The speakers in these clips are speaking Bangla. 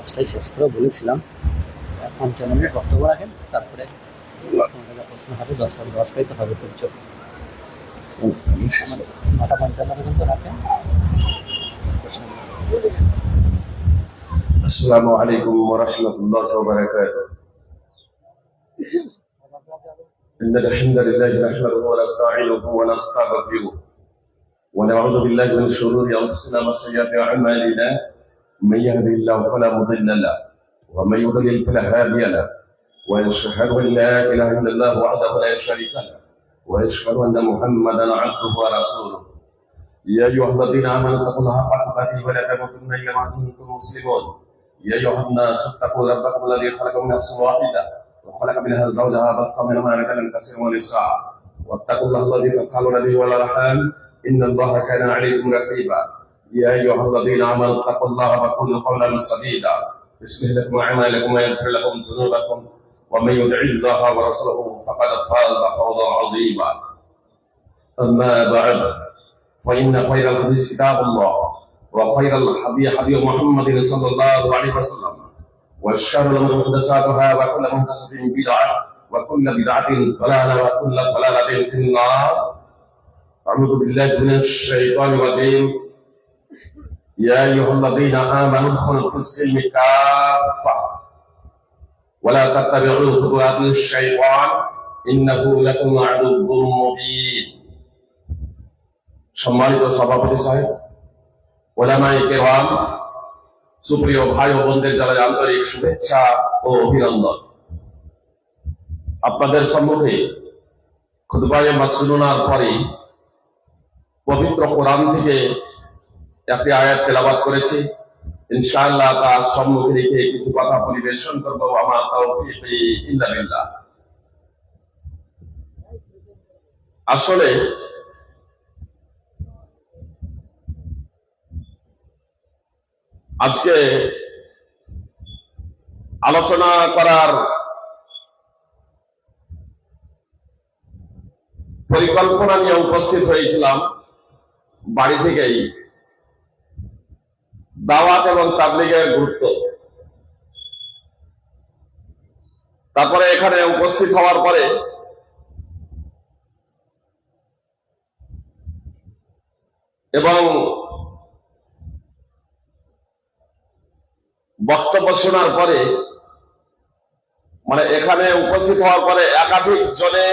5টায় শেষ করে বলেছিলাম। 55 মিনিট বক্তব্য রাখেন, তারপরে প্রশ্ন হবে। 10টা 10টায় তো হবে, খুব জোর 9টা 55 পর্যন্ত রাখেন। السلام عليكم ورحمة الله وبركاته. إن الحمد لله نحمده ونستعينه ونستغفره ونعوذ بالله من شرور أنفسنا وسيئات أعمالنا. من يهده الله فلا مضل له ومن يضلل فلا هادي له، وأشهد أن لا إله إلا الله وحده لا شريك له، وأشهد أن محمدا عبده ورسوله. يا أيها الذين آمنوا اتقوا الله حق تقاته ولا تموتن إلا وأنتم مسلمون. يا أيها الناس اتقوا ربكم الذي خلق من نفس واحدة وخلق منها زوجها بث منهما رجالا كثيرا ونساء، واتقوا الله الذي تسألون به والأرحام إن الله كان عليكم رقيبا. يا أيها الذين آمنوا اتقوا الله وقولوا قولا سديدا يصلح لكم أعمالكم ويغفر لكم ذنوبكم، ومن يطع الله ورسوله فقد فاز فوزا عظيما. أما بعد، فإن خير الحديث كتاب الله، وخير الهدي هدي محمد صلى الله عليه وسلم، والشر الأمور محدثاتها، وكل محدثة بدعة، وكل بدعة ضلالة، وكل ضلالة في النار. أعوذ بالله من الشيطان الرجيم. يا أيها الذين آمنوا ادخلوا في السلم كافة ولا تتبعوا خطوات الشيطان إنه لكم عدو مبين. সম্মানিত সভাপতি সাহেব, ওলামায়ে কেরাম, সুপ্রিয় ভাই ও বোনদের জানাই আন্তরিক শুভেচ্ছা ও অভিনন্দন। আপনাদের সম্মুখে খুতবায়ে মাসনুনার পরে পবিত্র কোরআন থেকে একটি আয়াত তেলাওয়াত করেছি। ইনশাআল্লাহ তার সম্মুখে রেখে কিছু কথা পরিবেশন করব। আমার তাওফীক ইল্লা বিল্লাহ। আসলে আজকে আলোচনা করার পরিকল্পনা নিয়ে উপস্থিত হয়েছিলাম বাড়ি থেকেই। দাওয়াত এবং তাবলীগের গুরুত্ব, তারপরে এখানে উপস্থিত হওয়ার পরে এবং বক্তব্য শোনার পরে, মানে এখানে উপস্থিত হওয়ার পরে একাধিক জনে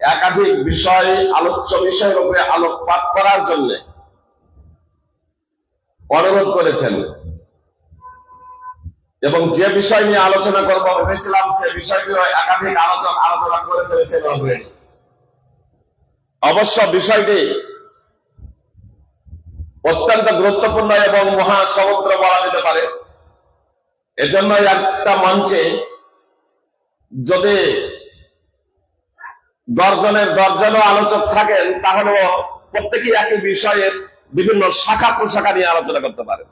একাধিক বিষয়, আলোচ্য বিষয়ের উপরে আলোকপাত করার জন্য অনুরোধ করেছেন, এবং যে বিষয় নিয়ে আলোচনা করবো ভেবেছিলাম সে বিষয়টি একাধিক আলোচনা করে ফেলেছেন অলরেডি। অবশ্য বিষয়টি অত্যন্ত গুরুত্বপূর্ণ এবং মহাসমুদ্র বলা যেতে পারে। এজন্য একটা মঞ্চে যদি 10 জনের 10 জন আলোচক থাকেন, তাহলে প্রত্যেকেই একই বিষয়ের বিভিন্ন শাখা প্রশাখা নিয়ে আলোচনা করতে পারেন।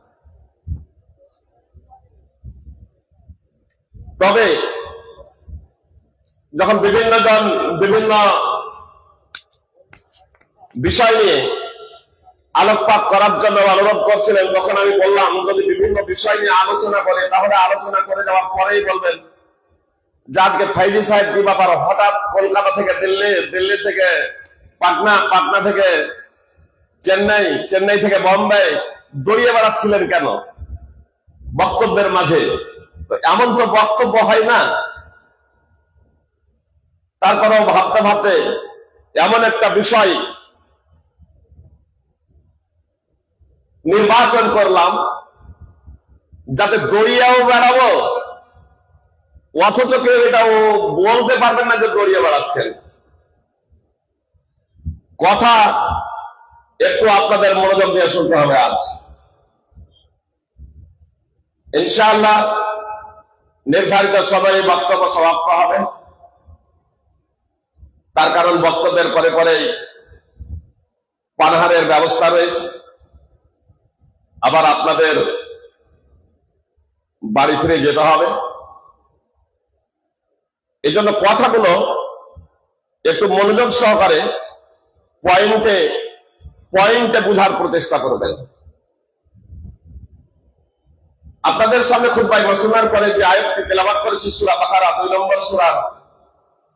তবে যখন বিভিন্ন জন বিভিন্ন বিষয় নিয়ে আলোকপাত করার জন্য অনুরোধ করছিলেন, তখন আমি বললাম যদি বিভিন্ন বিষয় নিয়ে আলোচনা করে, তাহলে আলোচনা করে যাওয়ার পরেই বলবেন যে আজকে ফাইজি সাহেব কি ব্যাপার, হঠাৎ কলকাতা থেকে দিল্লি, দিল্লি থেকে পাটনা, পাটনা থেকে চেন্নাই, চেন্নাই থেকে বোম্বে দৌড়িয়ে বেড়াচ্ছিলেন কেন বক্তব্যের মাঝে? তো এমন তো বক্তব্য হয় না। তারপরেও ভাবতে ভাবতে এমন একটা বিষয় নির্বাচন করলাম যাতে দৌড়িয়েও বেড়াবো, অথচ কেউ এটাও বলতে পারবেন না যে দৌড়িয়ে বেড়াচ্ছেন। কথা একটু আপনাদের মনোযোগ দিয়ে শুনতে হবে। আজ ইনশাআল্লাহ নির্ধারিত সময়ে বক্তব্য সমাপ্ত হবে। তার কারণ বক্তব্যের পরে পরেই পানাহারের ব্যবস্থা রয়েছে, আবার আপনাদের বাড়ি ফিরে যেতে হবে। এজন্য কথাগুলো একটু মনোযোগ সহকারে পয়েন্টে পয়েন্টে বুঝার প্রচেষ্টা করবেন। আপনাদের সামনে খুতবায় মাসুমার পরে যে আয়াতটি তেলাওয়াত করেছি সূরা বাকারা 2 নম্বর সূরা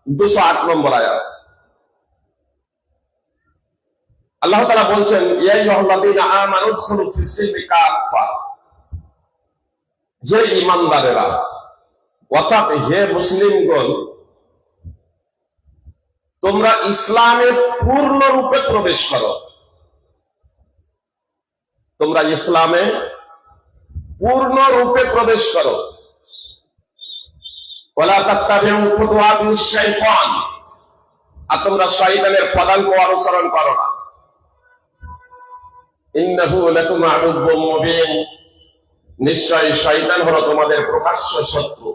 208 নম্বর আয়াত। আল্লাহ তাআলা বলছেন, ইয়া আইয়ুহাল্লাযীনা আমানু উদখুলু ফিস-সিলমি কাফা, হে ঈমানদারেরা, অর্থাৎ হে মুসলিমগণ, তোমরা ইসলামে পূর্ণরূপে প্রবেশ করো। তোমরা ইসলামে পূর্ণরূপে প্রবেশ করো। ওয়ালা তাত্তাবিউ খুতুওয়াতিশ শাইতান, আর তোমরা শয়তানের পদাঙ্ক অনুসরণ করো না। ইন্নাহু লাকুম আদুউম মুবিন, নিশ্চয় শয়তান হলো তোমাদের প্রকাশ্য শত্রু।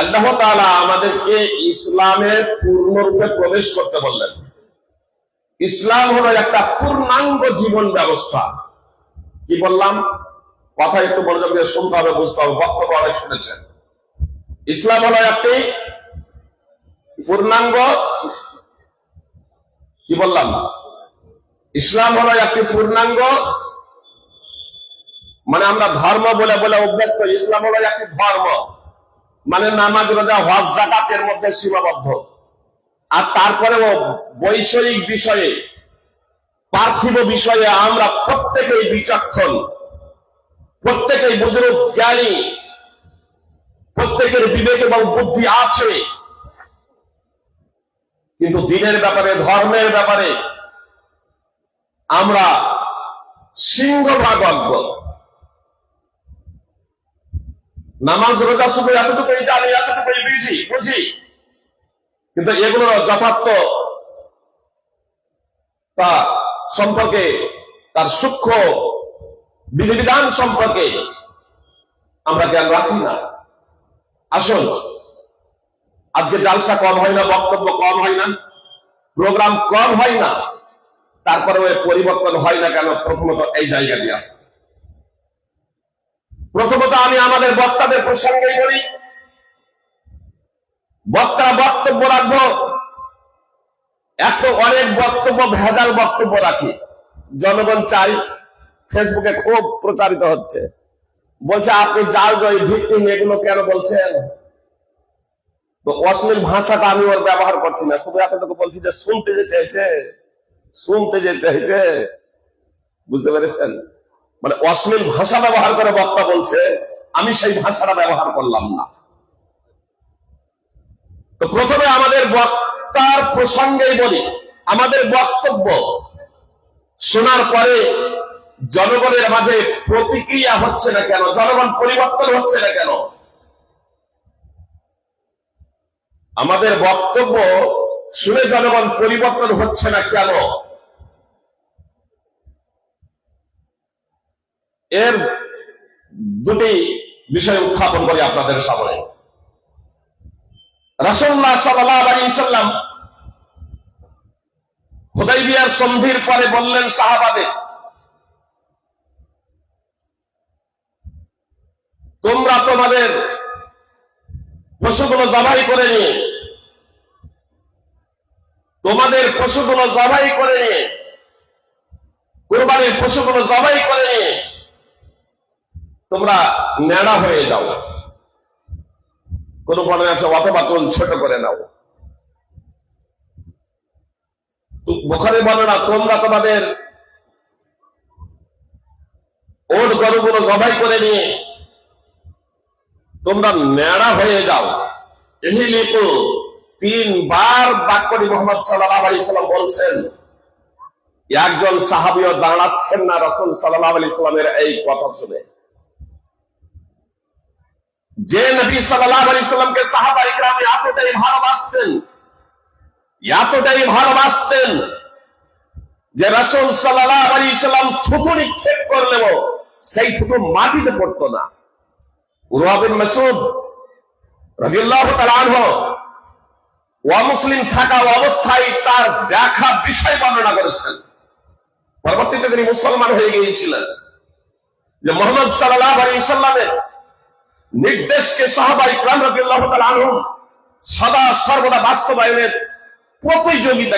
আল্লাহ তাআলা আমাদেরকে ইসলামে পূর্ণরূপে প্রবেশ করতে বললেন। ইসলাম হলো একটা পূর্ণাঙ্গ জীবন ব্যবস্থা। কি বললাম? কথা একটু মনোযোগ দিয়ে শুনতে হবে, বুঝতে হবে, বক্তব্য অনেক শুনেছেন। ইসলাম হলো একটি পূর্ণাঙ্গ, কি বললাম? ইসলাম হলো একটি পূর্ণাঙ্গ, মানে আমরা ধর্ম বলে বলে অভ্যস্ত। ইসলাম হলো একটি ধর্ম, মানে নামাজ রোজা হজ যাকাতের মধ্যে সীমাবদ্ধ। আর তারপরেও বৈষয়িক বিষয়ে, পার্থিব বিষয়ে আমরা প্রত্যেকেই বিচক্ষণ, প্রত্যেকেই বুজুর্গ জ্ঞানী, প্রত্যেকের বিবেক এবং বুদ্ধি আছে। কিন্তু দিনের ব্যাপারে, ধর্মের ব্যাপারে আমরা সিংহভাগ অজ্ঞ। নামাজ রোজা শুধু এতটুকুই জানি, এতটুকুই বুঝি, কিন্তু এগুলোর যথার্থ তা সম্পর্কে, তার সূক্ষ্ম বিধিবিধান সম্পর্কে আমরা জ্ঞান রাখি না। আসুন, আজকে জালসা কম হয় না, বক্তব্য কম হয় না, প্রোগ্রাম কম হয় না, তারপরে ওই পরিবর্তন হয় না কেন? প্রথমত এই জায়গাটি আছে। প্রথমত আমি আমাদের বক্তাদের প্রসঙ্গেই বলি, বক্তারা বক্তব্য রাখবো, এত অনেক বক্তব্য, ভেজাল বক্তব্য রাখি। জনগণ চাই, ফেসবুকে খুব প্রচারিত হচ্ছে, বলছে আপনি জাল জয় ভিত্তিহীন এগুলো কেন বলছেন? তো অশ্লীল ভাষাটা আমি ওর ব্যবহার করছি না, শুধু এতটুকু বলছি যে শুনতে যে চাইছে, বুঝতে পেরেছেন? মানে অশ্লীল ভাষা ব্যবহার করে বক্তা বলছে, আমি সেই ভাষাটা ব্যবহার করলাম না। তো প্রথমে আমাদের বক্তার প্রসঙ্গেই বলি, আমাদের বক্তব্য শোনার পরে জনগণের মাঝে প্রতিক্রিয়া হচ্ছে না কেন? জনগণ পরিবর্তন হচ্ছে না কেন? আমাদের বক্তব্য শুনে জনগণ পরিবর্তন হচ্ছে না কেন? এর দুটি বিষয় উত্থাপন করি আপনাদের সামনে। রাসূলুল্লাহ সাল্লাল্লাহু আলাইহি ওয়াসাল্লাম হুদাইবিয়ার সন্ধির পরে বললেন সাহাবাদের, তোমরা তোমাদের পশুগুলো জবাই করে নিয়ে, কুরবানির পশুগুলো জবাই করে নিয়ে তোমরা নেড়া হয়ে যাও। কোন বর্ণনা আছে অথবা চুল ছোট করে নাও। বুখারী বর্ণনা, তোমরা তোমাদের ওট গরুগুলো জবাই করে নিয়ে তোমরা নেড়া হয়ে যাও। ইহলিকু, 3 বার বাক্যটি মুহাম্মদ সাল্লাল্লাহু আলাইহি ওয়াসাল্লাম বলছেন। একজন সাহাবীও দাঁড়াচ্ছেন না রাসূল সাল্লাল্লাহু আলাইহি ওয়াসাল্লামের এই কথা শুনে। যে নবী সাল্লাল্লাহু আলাইহি ওয়াসাল্লামকে সাহাবায়ে কেরাম এতটাই ভালোবাসতেন যে রাসূল সাল্লাল্লাহু আলাইহি ওয়াসাল্লাম থুতু নিক্ষেপ করলেও সেই থুতু মাটিতে পড়তো না। উরওয়া বিন মাসউদ রাদিয়াল্লাহু তাআলা আনহু অমুসলিম থাকা অবস্থায় তার দেখা বিষয় বর্ণনা করেছেন। পরবর্তীতে তিনি মুসলমান হয়ে গিয়েছিলেন। যে মুহাম্মদ সাল্লাল্লাহু আলাইহি ওয়াসাল্লামের নির্দেশকে সাহাবায়ে কেরাম রাদিয়াল্লাহু তাআলা আনহুম সদা সর্বদা বাস্তবায়নের প্রতিযোগিতা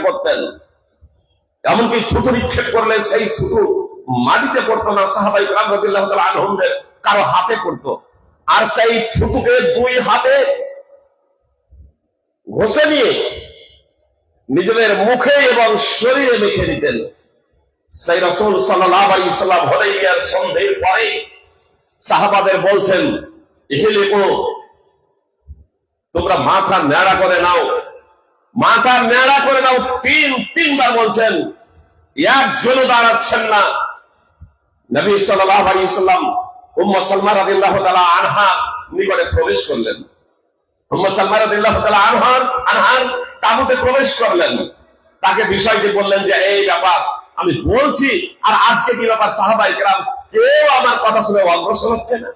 করতেন। এমনকি থুতু নিক্ষেপ করলে সেই থুতু মাটিতে পড়তো না, সাহাবায়ে কেরাম রাদিয়াল্লাহু তাআলা আনহুমদের কারো হাতে পড়তো। আর সেই থুতুকে দুই হাতে ঘষে নিয়ে নিজেদের মুখে এবং শরীরে মেখে দিতেন। সেই রাসূল সাল্লাল্লাহু আলাইহি সাল্লাম হুদাইবিয়ার সন্ধির পরে সাহাবাদের বলছেন, ইহলিকু, তোমরা মাথা ন্যাড়া করে নাও, মাথা ন্যাড়া করে নাও। তিনবার বলছেন, একজনও দাঁড়াচ্ছেন না। নবী সাল্লাল্লাহু আলাইহি সাল্লাম উম্মে সালমা রাদিয়াল্লাহু তাআলা আনহা নিকটে প্রবেশ করলেন। উম্মে সালমা রাদিয়াল্লাহু তাআলা আনহার তাঁবুতে প্রবেশ করলেন। তাকে বিষয়টি বললেন যে এই ব্যাপার আমি বলছি, আর আজকে কি ব্যাপার, সাহাবায়ে কেরাম কেউ আমার কথা শুনে অগ্রসর হচ্ছে না।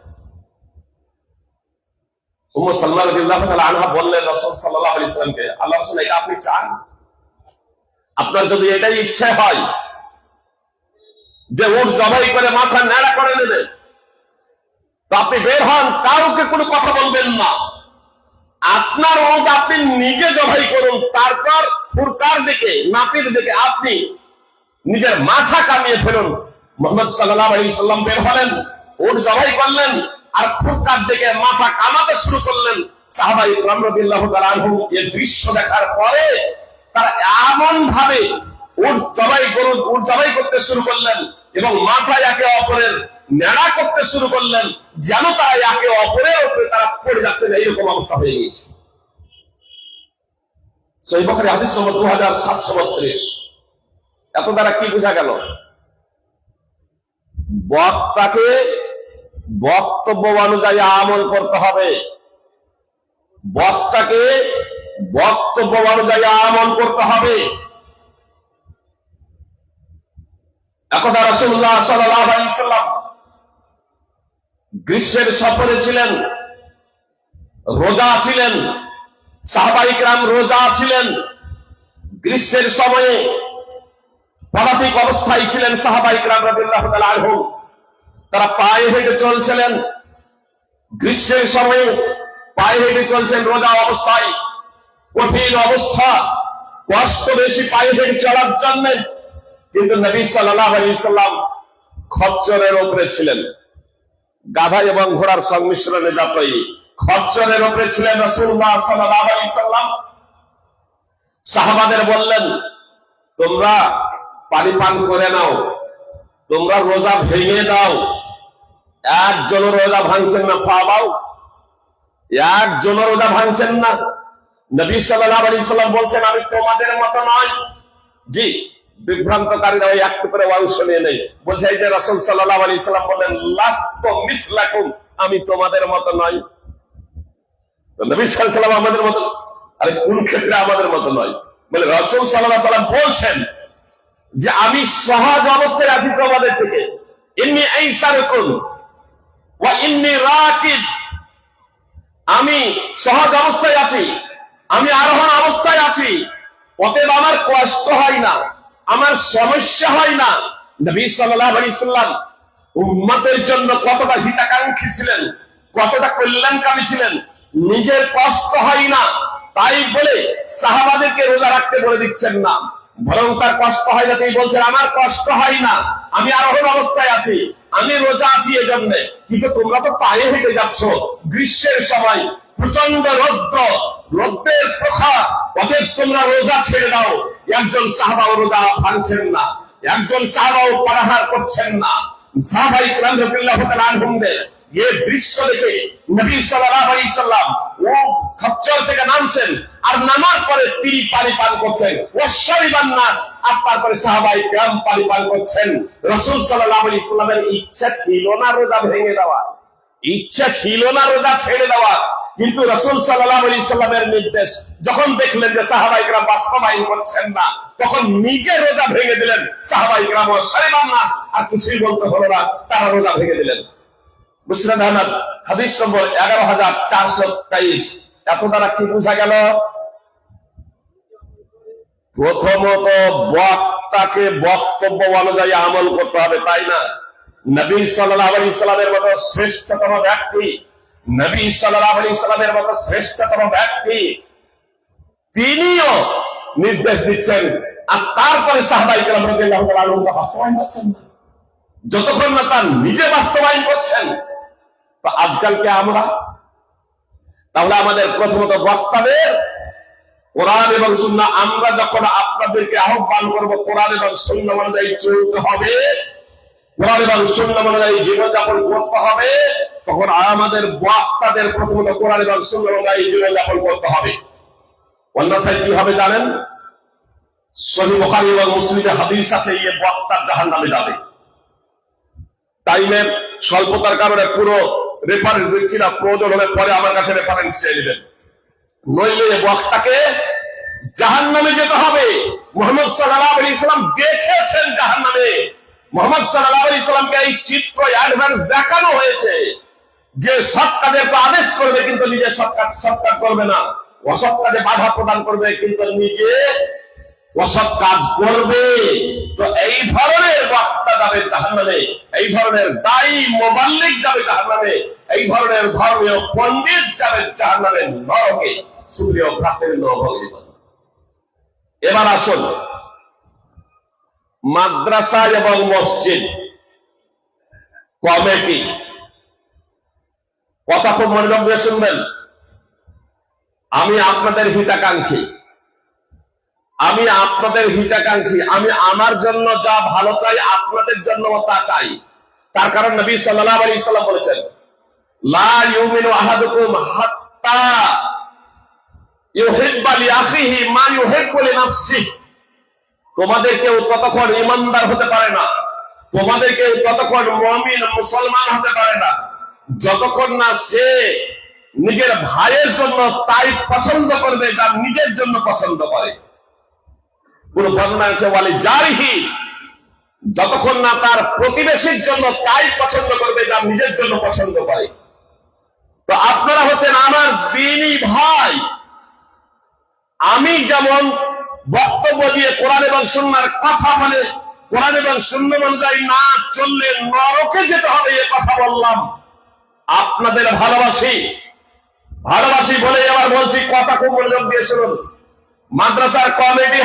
উম্মে সালমা রাদিয়াল্লাহু তাআলা আনহা বললেন রাসূল সাল্লাল্লাহু আলাইহি সাল্লামকে, আল্লাহর রাসূল, এটা আপনি চান? আপনার যদি এটাই ইচ্ছে হয় যে উট জবাই করে মাথা ন্যাড়া করে নেবে, তো আপনি বের হন, কাউকে কোনো কথা বলবেন না। আপনার উট আপনি নিজে জবাই করুন, তারপর ফুরকার দিকে, নাপির দিকে আপনি নিজের মাথা কামিয়ে ফেলুন। মুহাম্মদ সাল্লাল্লাহু আলাইহি সাল্লাম বের হলেন, উট জবাই করলেন, আর ফুরকার দিকে মাথা কামাতে শুরু করলেন। সাহাবায়ে কেরাম রাদিয়াল্লাহু তাআলা আনহুম এই দৃশ্য দেখার পরে তারা এমন ভাবে উট জবাই করতে শুরু করলেন এবং মাথা একে অপরের ন্যাড়া করতে শুরু করলেন, যেন তারা একে অপরের উপরে তারা পড়ে যাচ্ছেন, এইরকম অবস্থা হয়ে গেছে। সহিহ বুখারী হাদিস নম্বর 2732। এত দ্বারা কি বোঝা গেল? বক্তাকে বক্তব্য অনুযায়ী আমল করতে হবে, বক্তাকে বক্তব্য অনুযায়ী আমল করতে হবে। একদা রাসূলুল্লাহ সাল্লাল্লাহু আলাইহি সাল্লাম গ্রীষ্মের সফরে ছিলেন, রোজা ছিলেন, সাহাবায়ে কেরাম রোজা ছিলেন। গ্রীষ্মের সময়ে পদাতিক অবস্থায় ছিলেন সাহাবায়ে কেরাম রাদিয়াল্লাহু তাআলা আনহুম। তারা পায়ে হেঁটে চলছিলেন, গ্রীষ্মের সময়ে পায়ে হেঁটে চলছেন রোজা অবস্থায়। কঠিন অবস্থা, কষ্ট বেশি পায়ে হেঁটে চলার জন্য। কিন্তু নবী সাল্লাল্লাহু আলাইহি সাল্লাম খচ্চরের উপরে ছিলেন, গাধা এবং ঘোড়ার সংমিশ্রণে জাতই খচ্চরের উপরে ছিলেন রাসূলুল্লাহ সাল্লাল্লাহু আলাইহি সাল্লাম। সাহাবাদের বললেন, তোমরা পানি পান করে নাও, তোমরা রোজা ভেঙে দাও। একজনও রোজা ভাঙছেন না, ফাবাও, একজনও রোজা ভাঙছেন না। নবী সাল্লাল্লাহু আলাইহি সাল্লাম বলছেন, আমি তোমাদের মত নয়। জি, বিভ্রান্তকারীরা ওই একটু করে অংশ নিয়ে নেই, বলছে এই যে রাসূল সাল্লাল্লাহু আলাইহি সাল্লাম বলেন, লাস্তু মিসলাকুম, আমি তোমাদের মত নয়। তো নবী সাল্লাল্লাহু আলাইহি সাল্লাম আমাদের মত, আরে কোন ক্ষেত্রে আমাদের মত নয়? বলে রাসূল সাল্লাল্লাহু আলাইহি সাল্লাম বলছেন যে আমি সহজ অবস্থায় আছি তোমাদের থেকে, ইন্নী আইসারকুম ওয়া ইন্নী রাকিব, আমি সহজ অবস্থায় আছি, আমি আরোহণ অবস্থায় আছি, অতএব আমার কষ্ট হয় না, আমার সমস্যা হয় না। নবী সাল্লাল্লাহু আলাইহি সাল্লাম উম্মতের জন্য কতটা হিতাকাঙ্ক্ষী ছিলেন, কতটা কল্যাণকামী ছিলেন। নিজের কষ্ট হয় না তাই বলে সাহাবাদেরকে রোজা রাখতে বলে দিচ্ছেন না, বরং তার কষ্ট হয় না, তিনি বলছেন আমার কষ্ট হয় না, আমি আরোহণ অবস্থায় আছি, আমি রোজা আছি এজন্য। কিন্তু তোমরা তো পায়ে হেঁটে যাচ্ছ, গ্রীষ্মের সময় প্রচন্ড রৌদ্রের প্রখর, অতএব তোমরা রোজা ছেড়ে দাও। একজন সাহাবাও রোজা ভাঙছেন না, একজন সাহাবাও পানাহার করছেন না। সাহাবায়ে কেরাম রাদিয়াল্লাহু তাআলা আনহুমদের এই দৃশ্য দেখে নবী সাল্লাল্লাহু আলাইহি সাল্লাম ও খচ্চর থেকে নামছেন, আর নামার পরে তিনি পানি পান করছেন। ওয়াশরিবান নাস, আর তারপরে সাহাবায়ে কেরাম পানি পান করছেন। রাসূল সাল্লাল্লাহু আলাইহি সাল্লামের ইচ্ছা ছিল না রোজা ভেঙে দেওয়া, ইচ্ছা ছিল না রোজা ছেড়ে দেওয়া, কিন্তু রাসূল সাল্লাল্লাহু আলাইহি সাল্লামের নির্দেশ যখন দেখলেন যে সাহাবায়ে কেরাম বাস্তবায়ন করছেন না, তখন নিজে রোজা ভেঙে দিলেন। সাহাবায়ে কেরাম ওয়াশরিবান নাস, আর কিছুই বলতে হলো না, তারা রোজা ভেঙে দিলেন। মুসনাদ আহমদ হাদিস নম্বর 11423। এত দ্বারা কি বোঝা গেল? প্রথমত বক্তাকে বক্তব্য অনুযায়ী আমল করতে হবে, তাই না? নবী সাল্লাল্লাহু আলাইহি সাল্লামের মতো শ্রেষ্ঠতম ব্যক্তি, নবী সাল্লাল্লাহু আলাইহি সাল্লামের মতো শ্রেষ্ঠতম ব্যক্তি, তিনিও নির্দেশ দিচ্ছেন, আর তারপরে সাহাবায়ে কেরাম রাদিয়াল্লাহু তাআলা আনহুম বাস্তবায়ন করছেন না। যতক্ষণ না তার নিজে বাস্তবায়ন করছেন। তো আজকালকে আমরা তাহলে আমাদের প্রথমত বক্তাদের কোরআন এবং সুন্নাহ, আমরা যখন আপনাদেরকে আহ্বান করব কোরআন এবং সুন্নাহ অনুযায়ী চলতে হবে, কোরআন এবং সুন্নাহ অনুযায়ী জীবনযাপন করতে হবে, তখন আমাদের বক্তাদের প্রথমত কোরআন এবং সুন্নাহ অনুযায়ী জীবনযাপন করতে হবে। অন্যথায় কি হবে জানেন? সহিহ বুখারী এবং মুসলিমে হাদিস আছে, এই বক্তা জাহান্নামে যাবে। টাইমের স্বল্পতার কারণে পুরো রেফারেন্স দিচ্ছি না, প্রয়োজন হলে পরে আমার কাছে রেফারেন্স চেয়ে নেবেন। নইলে বক্তাকে জাহান্নামে যেতে হবে। মুহাম্মদ সাল্লাল্লাহু আলাইহি ওয়াসাল্লাম দেখেছেন জাহান্নামে। মুহাম্মদ সাল্লাল্লাহু আলাইহি ওয়াসাল্লামকে এই চিত্র অ্যাডভান্স দেখানো হয়েছে যে সৎ কাজের আদেশ করবে কিন্তু নিজে সৎ কাজ করবে না, অসৎ কাজে বাধা প্রদান করবে কিন্তু নিজে অসৎ কাজ করবে। তো এই ধরনের বক্তা যাবে জাহান্নামে, এই ধরনের দায়ী মুবাল্লিগ যাবে জাহান্নামে, এই ধরনের ধর্মীয় পণ্ডিত যাবে জাহান্নামে, নরকে। সুপ্রিয় ভ্রাতৃবৃন্দ, এবার আসুন মাদ্রাসা এবং মসজিদ কমিটি, কথা খুব মনোযোগ দিয়ে শুনবেন। আমি আপনাদের হিতাকাঙ্ক্ষী, আমি আপনাদের হিতাকাঙ্ক্ষী, আমি আমার জন্য যা ভালো চাই আপনাদের জন্য তা চাই। তার কারণ নবী সাল্লাল্লাহু আলাইহি ওয়াসাল্লাম বলেছেন, লা ইউমিনু আহাদুকুম হাত্তা ইউহিব্বা লিআখিহি মা ইউহিব্বু লিনাফসিহি। তোমাদের কেউ ততক্ষণ ঈমানদার হতে পারে না, তোমাদের কেউ ততক্ষণ মুমিন মুসলমান হতে পারে না, যতক্ষণ না সে নিজের ভাইয়ের জন্য তাই পছন্দ করবে যা নিজের জন্য পছন্দ করে। কোন বর্ণনা আছে ওয়ালি জারিহি, যতক্ষণ না তার প্রতিবেশীর জন্য তাই পছন্দ করবে যা নিজের জন্য পছন্দ করে। তো আপনারা হচ্ছেন আমার দ্বীনি ভাই। আমি যেমন বক্তব্য দিয়ে কোরআন এবং সুন্নাহর কথা বলে কোরআন এবং সুন্নাহ অনুযায়ী না চললে নরকে যেতে হবে, এ কথা বললাম। আপনাদের ভালোবাসি বলে এবার বলছি, কথা খুব মনোযোগ দিয়ে শুনুন। মাদ্রাসার কমিটি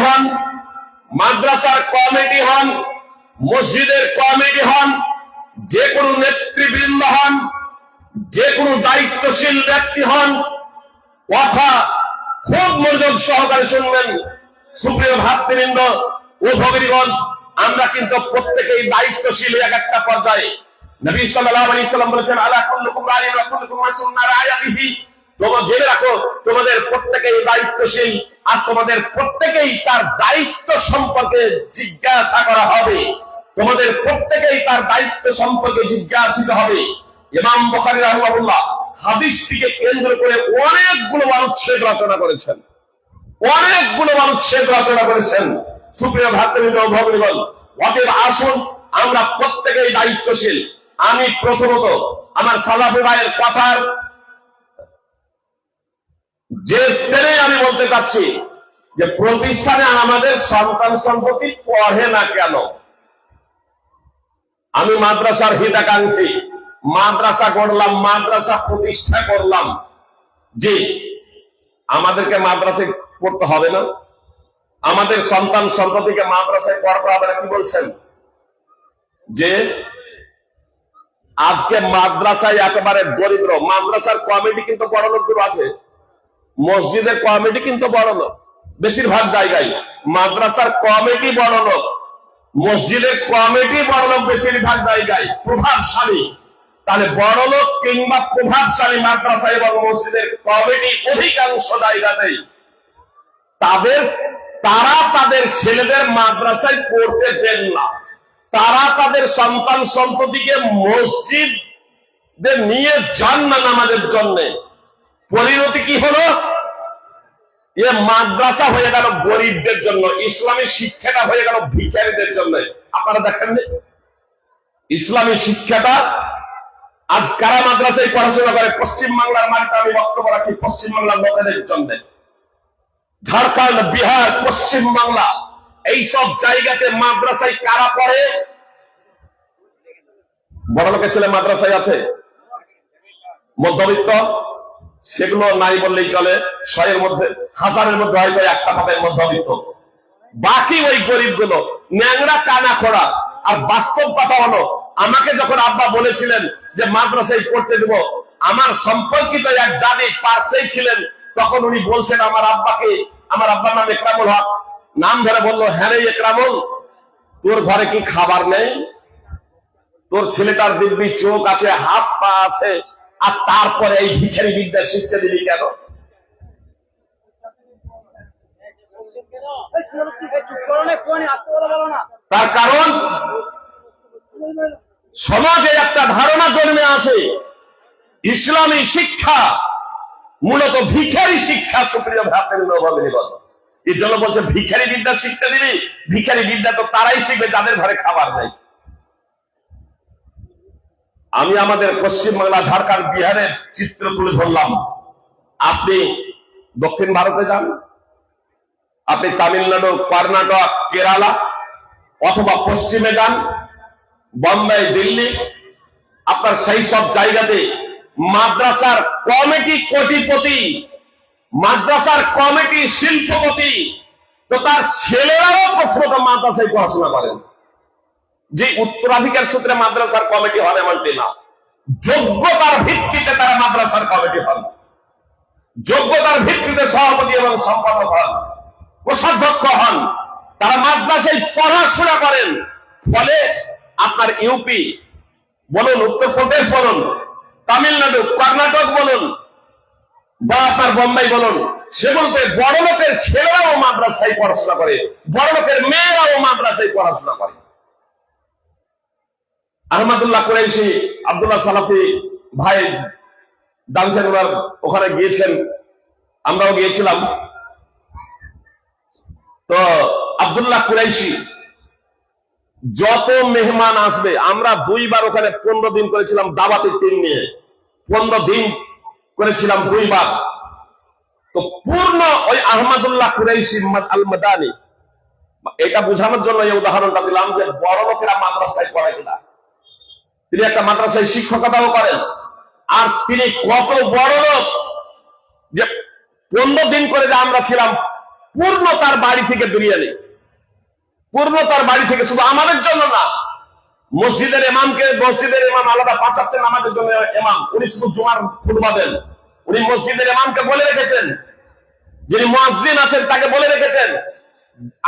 হন, মসজিদের কমিটি হন, যে কোনো নেতৃবৃন্দ হন, যে কোনো দায়িত্বশীল ব্যক্তি হন, কথা খুব মনোযোগ সহকারে শুনবেন। সুপ্রিয় ভ্রাতৃবৃন্দ ও ভগিনীগণ, আমরা কিন্তু প্রত্যেকেই দায়িত্বশীল এক একটা পর্যায়ে। নবী সাল্লাল্লাহু আলাইহি ওয়াসাল্লাম বলেছেন, আলা কুল্লুকুম রাইন ওয়া কুল্লুকুম মাসউলুন আন রাইয়াতিহি। তোমরা জেনে রাখো, তোমাদের প্রত্যেকেই দায়িত্বশীল, আর তোমাদের প্রত্যেকেই তার দায়িত্ব সম্পর্কে জিজ্ঞাসা করা হবে। তোমাদের প্রত্যেকেই তার দায়িত্ব সম্পর্কে জিজ্ঞাসিত হবে। ইমাম বুখারী রাহিমাহুল্লাহ হাদিসটিকে কেন্দ্র করে অনেকগুলো অনুচ্ছেদ রচনা করেছেন। সুপ্রিয় ভ্রাতৃবৃন্দ ও ভগিনীগণ, অতএব আসুন আমরা প্রত্যেকেই দায়িত্বশীল। আমি প্রথমত আমার সালাফি ভাইয়ের কথার যে টেনে আমি বলতে চাচ্ছি যে প্রতিষ্ঠানে আমাদের সন্তান সম্পত্তি পড়ে না কেন? আমি মাদ্রাসার হিতাকাঙ্ক্ষী, মাদ্রাসা করলাম, মাদ্রাসা প্রতিষ্ঠা করলাম, জি, আমাদেরকে মাদ্রাসায় পড়তে হবে না? আমাদের সন্তান সন্ততিকে মাদ্রাসায় পড়াতে হবে না? কি বলছেন? যে আজকে মাদ্রাসায় একেবারে দরিদ্র, মাদ্রাসার কমিটি কিন্তু বড় লোকগুলো আছে, মসজিদের কমিটি কিন্তু বড় লোক, বেশিরভাগ জায়গায় মাদ্রাসার কমিটি বড় লোক, মসজিদের কমিটি বড় লোক, বেশিরভাগ জায়গায় প্রভাবশালী। তাহলে বড় লোক কিংবা প্রভাবশালী মাদ্রাসা এবং মসজিদের কমিটি অধিকাংশ জায়গাতেই তারা তাদের ছেলেদের মাদ্রাসায় পড়তে দেন না, তারা তাদের সন্তান সন্ততিকে মসজিদ নিয়ে যান না নামাজের জন্য। পরিণতি কি হলো? এ মাদ্রাসা হয়ে গেল গরিবদের জন্য, ইসলামী শিক্ষাটা হয়ে গেল ভিখারীদের জন্য। আপনারা দেখেন ইসলামী শিক্ষাটা আজ কারা মাদ্রাসায় পড়াশোনা করে? পশ্চিমবাংলার মাটিতে আমি বক্তব্য রাখছি পশ্চিমবাংলার লোকেদের জন্য। ঝাড়খণ্ড, বিহার, পশ্চিমবাংলা, এইসব জায়গাতে মাদ্রাসায় কারা পড়ে? বড় লোকের ছেলে মাদ্রাসায় আছে, মধ্যবিত্ত সেগুলো নাই বললেই চলে। 100 এর মধ্যে, 1000-এর মধ্যে হয়তো একটা পাবে মধ্যবিত্ত, বাকি ওই গরিব গুলো ন্যাংরা কানা খোড়া। আর বাস্তব কথা হলো আমাকে যখন আব্বা বলেছিলেন যে মাদ্রাসায় পড়তে দেব, আমার সম্পর্কিত এক দাদি পার্শ্বেই ছিলেন, তখন উনি বলছেন আমার আব্বাকে, আমার আব্বার নাম একরামুল হক, নাম ধরে বললো, হ্যাঁ রে একরামুল, তোর ঘরে কি খাবার নেই? তোর ছেলেটার দিব্যি চোখ আছে, হাত পা আছে, আর তারপরে এই ভিখারি বিদ্যা শিখতে দিবি কেন? তার কারণ সমাজে একটা ধারণা জন্মে আছে ইসলামী শিক্ষা মূলত ভিখারি শিক্ষা। সুপ্রিয় ভ্রাতৃবৃন্দ, এই জন্য বলছে ভিখারি বিদ্যা শিখতে দিবি। ভিখারি বিদ্যা তো তারাই শিখবে যাদের ঘরে খাবার নেই। আমি আমাদের পশ্চিমবাংলা, ঝাড়খণ্ড, বিহারের চিত্র তুলে ধরলাম। আপনি দক্ষিণ ভারতে যান, আপনি তামিলনাড়ু, কর্ণাটক, কেরালা, অথবা পশ্চিমে যান, বোম্বে, দিল্লি, আপনার সেই সব জায়গাতে মাদ্রাসার কমিটি কোটিপতি, মাদ্রাসার কমিটি শিল্পপতি, তো তার ছেলেরাও প্রথমত মাদ্রাসায় পড়াশোনা করেন। যে উত্তরাধিকার সূত্রে মাদ্রাসার কমিটি হন এমনটি না, যোগ্যতার ভিত্তিতে তারা মাদ্রাসার কমিটি হন, যোগ্যতার ভিত্তিতে সভাপতি এবং সম্পাদক হন, কোষাধ্যক্ষ হন, তারা মাদ্রাসায় পড়াশোনা করেন। ফলে আপনার ইউপি বলুন, উত্তরপ্রদেশ বলুন, তামিলনাড়ু, কর্ণাটক বলুন, বা আপনার বোম্বাই বলুন, সেগুলোতে বড় লোকের ছেলেরাও মাদ্রাসায় পড়াশোনা করে, বড় লোকের মেয়েরাও মাদ্রাসায় পড়াশোনা করে। আহমদুল্লাহ কুরাইশি, আব্দুল্লাহ সালাফি ভাই জানছেন, ওখানে গিয়েছেন, আমরাও গিয়েছিলাম। তো আব্দুল্লাহ কুরাইশি যত মেহমান আসবে, আমরা 2 বার ওখানে 15 দিন করেছিলাম দাওয়াতের টিম নিয়ে, 15 দিন করেছিলাম 2 বার। তো পূর্ণ ওই আহমদুল্লাহ কুরাইশি আল মাদানী, এটা বোঝানোর জন্য এই উদাহরণটা দিলাম যে বড় লোকেরা মাদ্রাসায় পড়ে কিনা। তিনি একটা মাদ্রাসায় শিক্ষকতাও করেন, আর তিনি কত বড় লোক যে 15 দিন করে যে আমরা ছিলাম, পূর্ণ তার বাড়ি থেকে বিরিয়ানি, পূর্ণ তার বাড়ি থেকে, শুধু আমাদের জন্য না, মসজিদের ইমামকে, মসজিদের ইমাম আলাদা 5 ওয়াক্ত নামাজের জন্য ইমাম, উনি শুধু জুমার খুতবা দেন, উনি মসজিদের ইমামকে বলে রেখেছেন, যিনি মুয়াজ্জিন আছেন তাকে বলে রেখেছেন,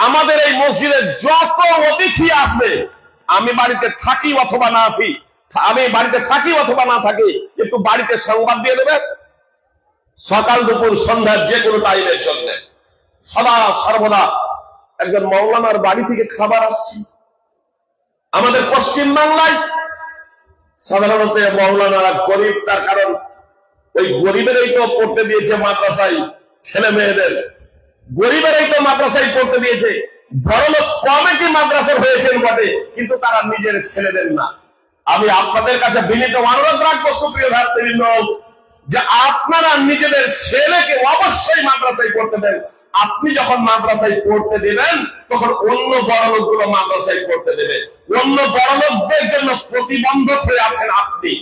আমাদের এই মসজিদে যত অতিথি আসবে, আমি বাড়িতে থাকি অথবা না থাকি, আমি বাড়িতে থাকি অথবা না থাকি, একটু বাড়িতে সংবাদ দিয়ে দেবে, সকাল দুপুর সন্ধ্যার যে কোনো টাইমের জন্য সদা সর্বদা একজন মৌলানার বাড়ি থেকে খাবার আসছে। আমাদের পশ্চিম বাংলায় সাধারণত মৌলানারা গরিব, তার কারণ ওই গরিবেরই তো পড়তে দিয়েছে মাদ্রাসায় ছেলে মেয়েদের, গরিবেরাই তো মাদ্রাসায় পড়তে দিয়েছে। বড়লোক কমিটি মাদ্রাসার হয়েছেন বটে, কিন্তু তারা নিজের ছেলেদের না। আমি আপনাদের কাছে বিনীত অনুরোধ রাখবো সুপ্রিয় ভাতৃবৃন্দ, যে আপনারা নিজেদের ছেলেকে অবশ্যই মাদ্রাসায় পড়তে দেন। আপনি যখন মাদ্রাসায় পড়তে দেবেন, তখন অন্য বড় লোকগুলো মাদ্রাসায় পড়তে দেবে। অন্য বড় লোকদের জন্য প্রতিবন্ধক হয়ে আছেন আপনি।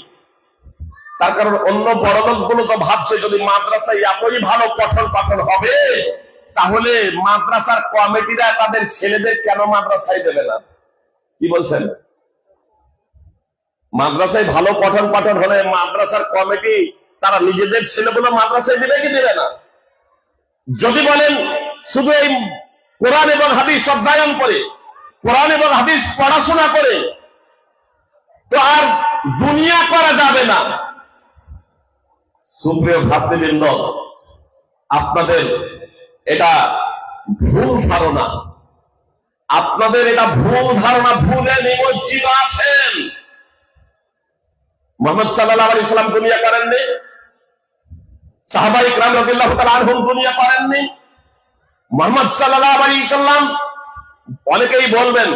তার কারণ অন্য বড় লোকগুলো তো ভাবছে যদি মাদ্রাসায় এতই ভালো পঠন পাঠন হবে, তাহলে মাদ্রাসার কমিটিরা তাদের ছেলেদের কেন মাদ্রাসায় দেবে না? কি বলছেন? মাদ্রাসায় ভালো পঠন পাঠন হলে মাদ্রাসার কমিটি তারা নিজেদের ছেলেগুলো মাদ্রাসায় দেবে কি দেবে না? যদি বলেন শুধু এই কোরআন এবং হাদিস অধ্যয়ন করে, কোরআন এবং হাদিস পড়াশোনা করে তো আর দুনিয়া করা যাবে না। সুপ্রিয় ভাতৃবৃন্দ, আপনাদের এটা ভুল ধারণা, আপনাদের এটা ভুল ধারণা, ভুলে নিমজ্জিত আছেন। মুহাম্মদ সাল্লাল্লাহু আলাইহি সাল্লাম দুনিয়া করেননি, সাহাবায়ে কিরাম রাদিয়াল্লাহু তাআলা আনহুম দুনিয়া করেননি। মুহাম্মদ সাল্লাল্লাহু আলাইহি সাল্লাম, অনেকেই বলবেন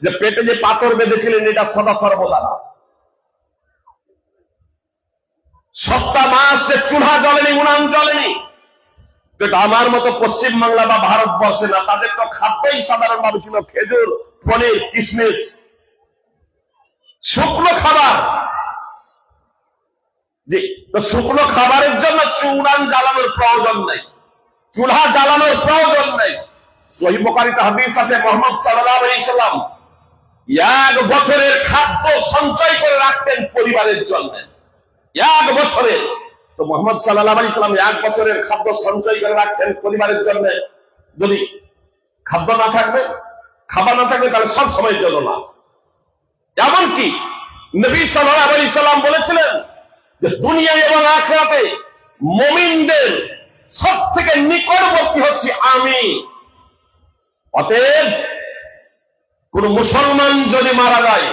যে পেটে যে পাথর বেঁধেছিলেন এটা সদা সর্বদা না। সপ্তাহ মাস যে চুলা জ্বলেনি, উনান জ্বলেনি, যেটা আমার মতো পশ্চিম বাংলা বা ভারতবর্ষে না, তাদের তো খাদ্যই সাধারণভাবে ছিল খেজুর, পনির, কিশমিশ, শুকনো খাবার। জি, তো শুকনো খাবারের জন্য উনান জ্বালানোর প্রয়োজন নেই, চুলা জ্বালানোর প্রয়োজন নেই। সহিহ বুখারীতে হাদিস আছে, মুহাম্মদ সাল্লাল্লাহু আলাইহি সাল্লাম এক বছরের খাদ্য সঞ্চয় করে রাখতেন পরিবারের জন্য, এক বছরের। তো মুহাম্মদ সাল্লাল্লাহু আলাইহি সাল্লাম এক বছরের খাদ্য সঞ্চয় করে রাখছেন পরিবারের জন্য। যদি খাদ্য না থাকবে, খাবার না থাকবে, তাহলে সব সময়ের জন্য না। এমনকি নবী সাল্লাল্লাহু আলাইহি সাল্লাম বলেছিলেন যে দুনিয়া এবং আখিরাতে মুমিনদের সবথেকে নিকটবর্তী হচ্ছে আমি। অতএব কোন মুসলমান যদি মারা যায়